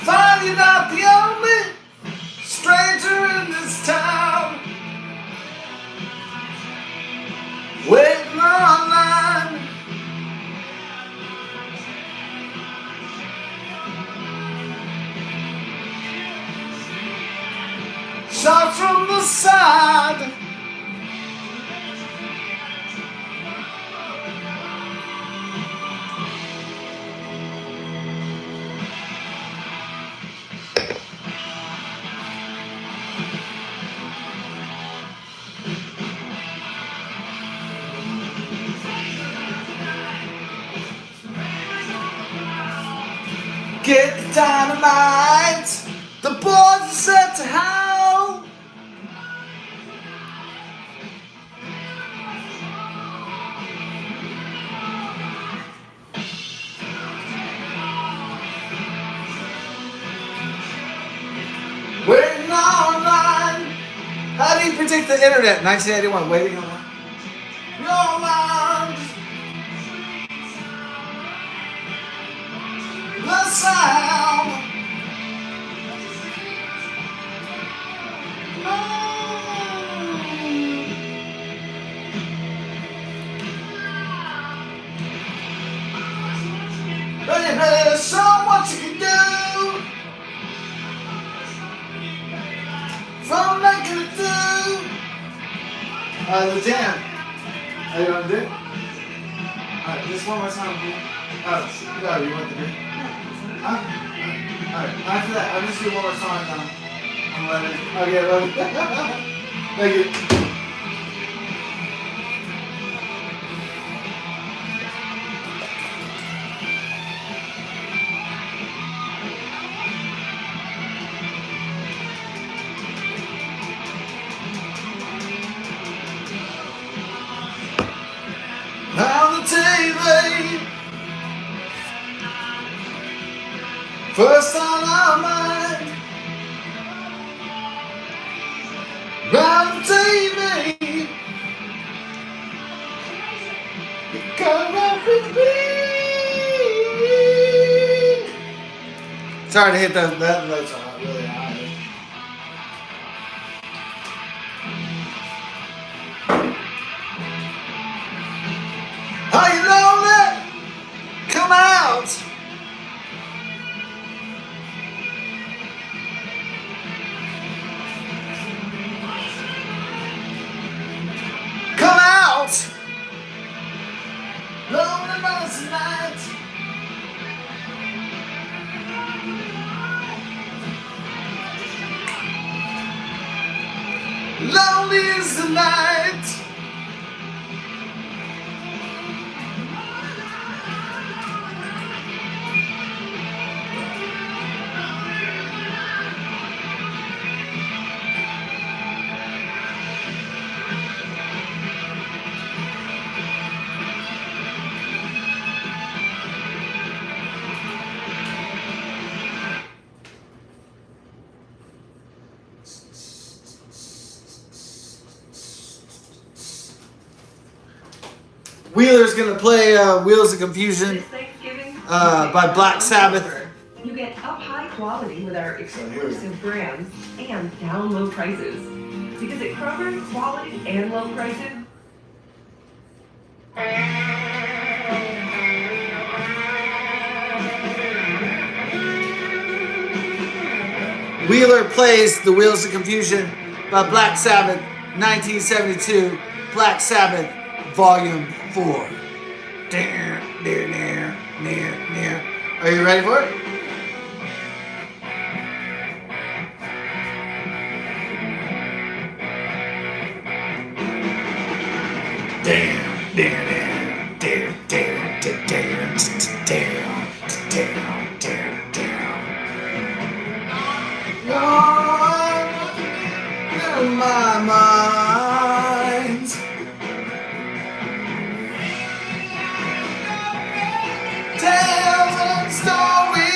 Find you're not the only stranger in this town. Waiting online. Shots from the side. Get the dynamite. The boys are set to howl. Waiting online. How do you predict the internet? 1981. Waiting online. Your mind. The sound. Baby, there's so much you can do. From making it do. Lieutenant, how you gonna do it? Alright, just one more time, okay? No, you want to do it? Alright, after that, I'll just do one more song now. I'm ready. Okay, love you. Thank you. On the TV, first on our mind. Round the TV, you come up with me. Sorry to hit that notes on really high. Are you lonely? Come out. Lonely is the night. Wheeler's gonna play Wheels of Confusion by Black Sabbath. You get up high quality with our exclusive brands and down low prices. Because at Kroger, quality and low prices. Wheeler plays The Wheels of Confusion by Black Sabbath, 1972, Black Sabbath, Volume 4. Are you ready for it? In my mind. Tales and stories.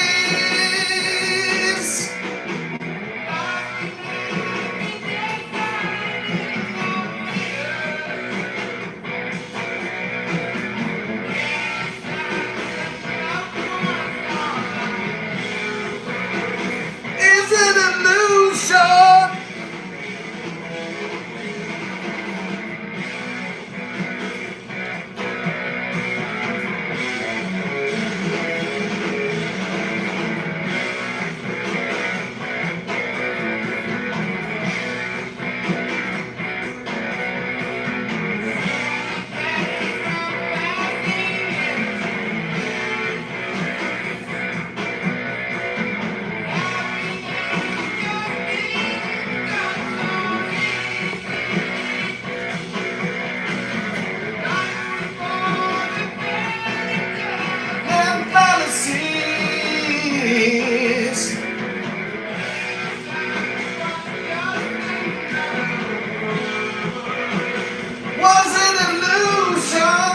Is it an illusion? And fallacies. Was it illusion?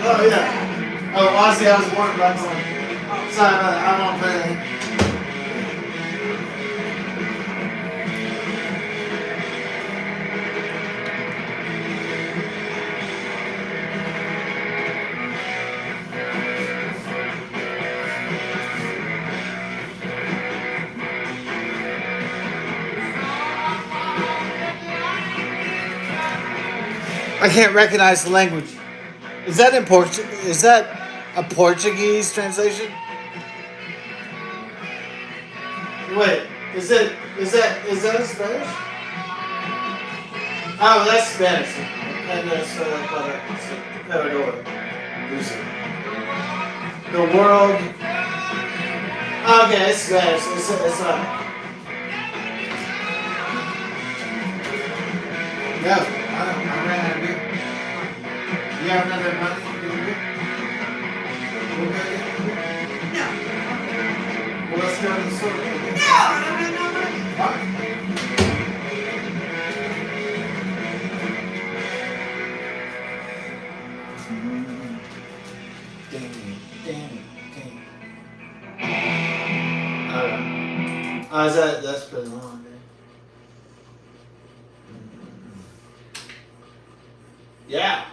Oh yeah. Oh, honestly, I was warned by someone. Sorry about that. I won't play that. I can't recognize the language. Is that in Portuguese? Is that a Portuguese translation? Wait, is that a Spanish? Oh, that's Spanish. And that's Parador. The world. Okay, it's Spanish. It's no, I ran out of beer. You have another money? No. Well, let's go to the store. No, I don't have no money. Fine. That's been long, man. Yeah.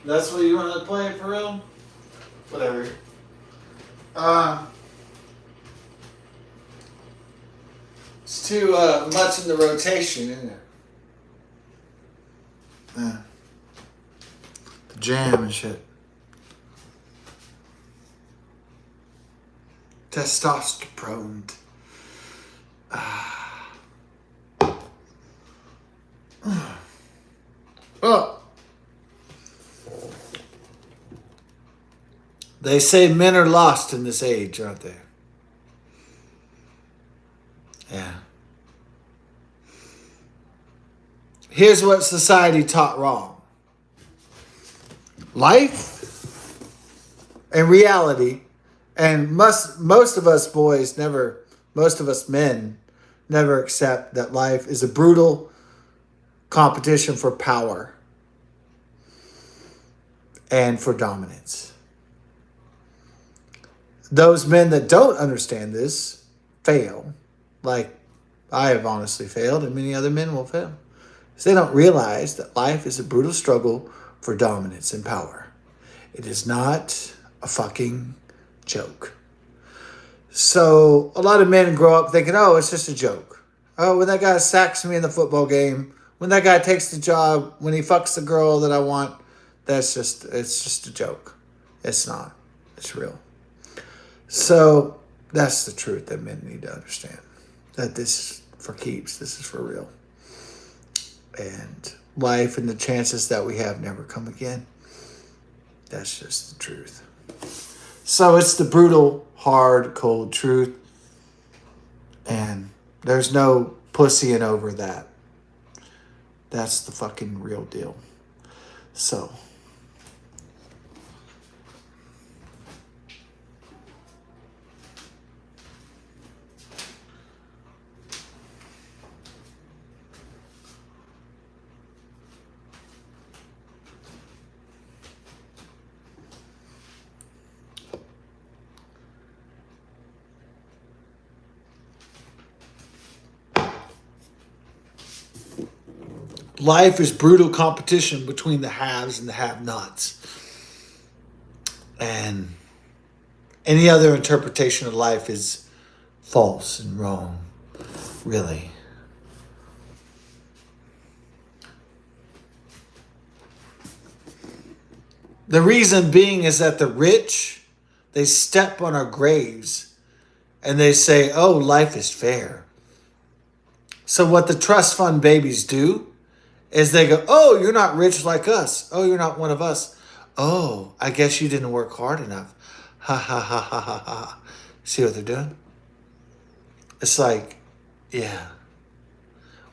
That's what you want to play for real? Whatever. It's too much in the rotation, isn't it? Yeah. The jam and shit. Testosterone. Oh. They say men are lost in this age, aren't they? Yeah. Here's what society taught wrong. Life and reality, and most of us boys never, most of us men never accept that life is a brutal competition for power and for dominance. Those men that don't understand this fail, like I have honestly failed, and many other men will fail. So they don't realize that life is a brutal struggle for dominance and power. It is not a fucking joke. So a lot of men grow up thinking, oh, it's just a joke. Oh, when that guy sacks me in the football game, when that guy takes the job, when he fucks the girl that I want, it's just a joke. It's not. It's real. So that's the truth that men need to understand. That this is for keeps. This is for real. And life and the chances that we have never come again. That's just the truth. So it's the brutal, hard, cold truth. And there's no pussying over that. That's the fucking real deal. So. Life is brutal competition between the haves and the have-nots. And any other interpretation of life is false and wrong, really. The reason being is that the rich, they step on our graves and they say, oh, life is fair. So what the trust fund babies do is they go, oh, you're not rich like us. Oh, you're not one of us. Oh, I guess you didn't work hard enough. Ha, ha, ha, ha, ha, ha. See what they're doing? It's like, yeah.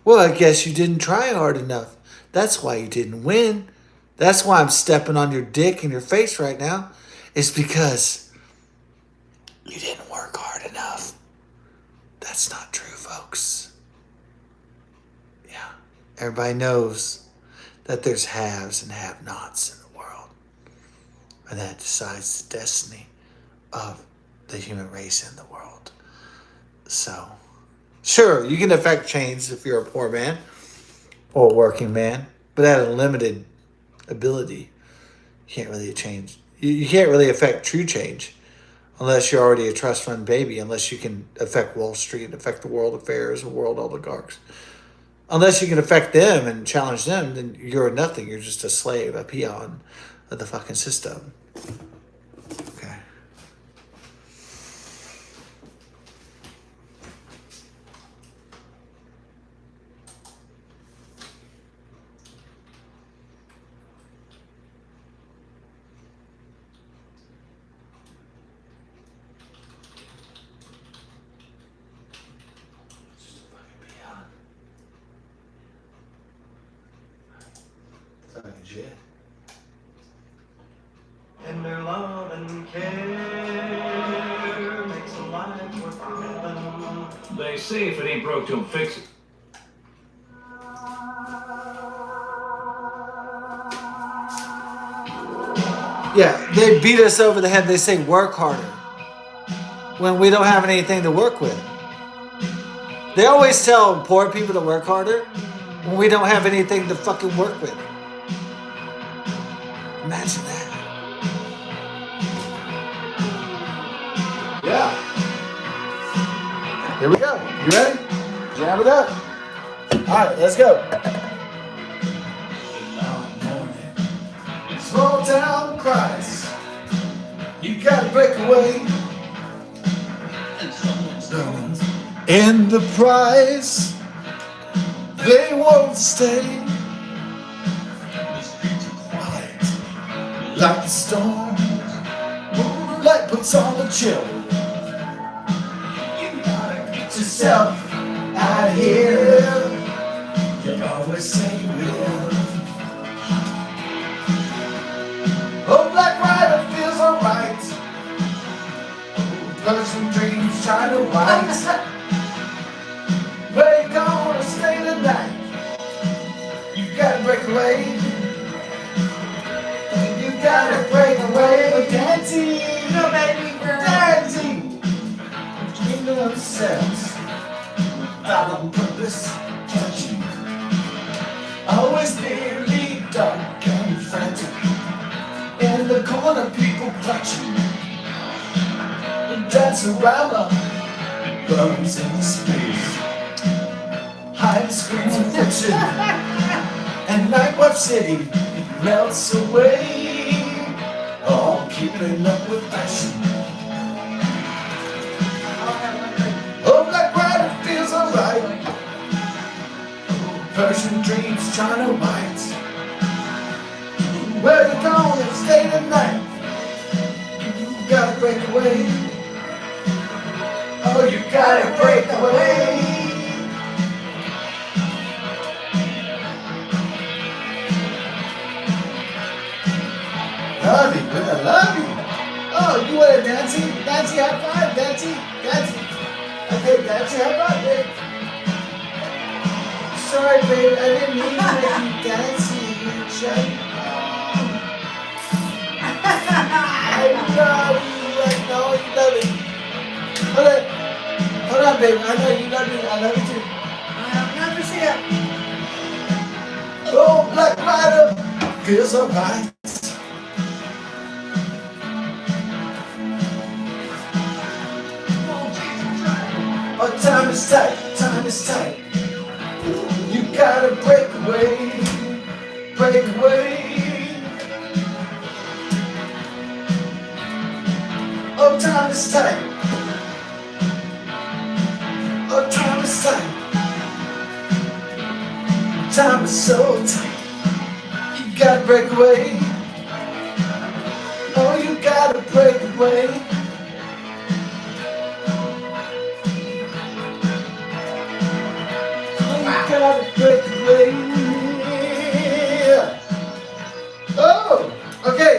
Well, I guess you didn't try hard enough. That's why you didn't win. That's why I'm stepping on your dick and your face right now. It's because you didn't work hard enough. That's not true, folks. Everybody knows that there's haves and have-nots in the world. And that decides the destiny of the human race in the world. So, sure, you can affect change if you're a poor man or a working man, but at a limited ability. You can't really change. You can't really affect true change unless you're already a trust fund baby, unless you can affect Wall Street, affect the world affairs, the world oligarchs. Unless you can affect them and challenge them, then you're nothing. You're just a slave, a peon of the fucking system. Okay. Just a fucking peon. Fucking shit. And their love and care makes a life worth living. They say if it ain't broke, don't fix it. Yeah, they beat us over the head. They say work harder when we don't have anything to work with. They always tell poor people to work harder when we don't have anything to fucking work with. Imagine that. Yeah. Here we go. You ready? Jam it up. All right, let's go. Small town cries. You gotta break away. And the prize, they won't stay. Quiet, like the storm. Moonlight puts on the chill. You gotta get yourself out of here. You always say you will. Oh, Black Rider feels alright. Some dreams try to white. Where you gonna stay tonight? You gotta break away. You gotta break away. Dancing, no baby girl. Dancing. Dreaming of sex. Without a purpose. Touching. Always nearly dark and frantic. In the corner, people clutching. Dance around the burns in space. Hide screens of fiction. And Nightwatch City melts away. All keeping up with fashion. Oh, Black Rider feels alright. Persian dreams, China white. Where you gonna stay tonight? You gotta break away. Oh, you gotta break away. Love you, but I love you. Oh, you want a Nancy? Nancy, high five, Nancy. Nancy. Okay, Nancy, high five, babe. Sorry, babe, I didn't mean to make you Nancy. Shut I love you. I know you love me. Hold on, babe. I know you love me. I love you too. Never see it. Oh, Black Rider feels alright. Oh, time is tight. Time is tight. You gotta break away. Break away. Oh, time is tight. Oh, time is tight. Time is so tight. You gotta break away. Oh, you gotta break away. Oh, you gotta break away. Oh, okay.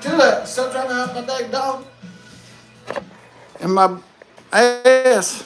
Tula, stop trying to help my back down. And my ass.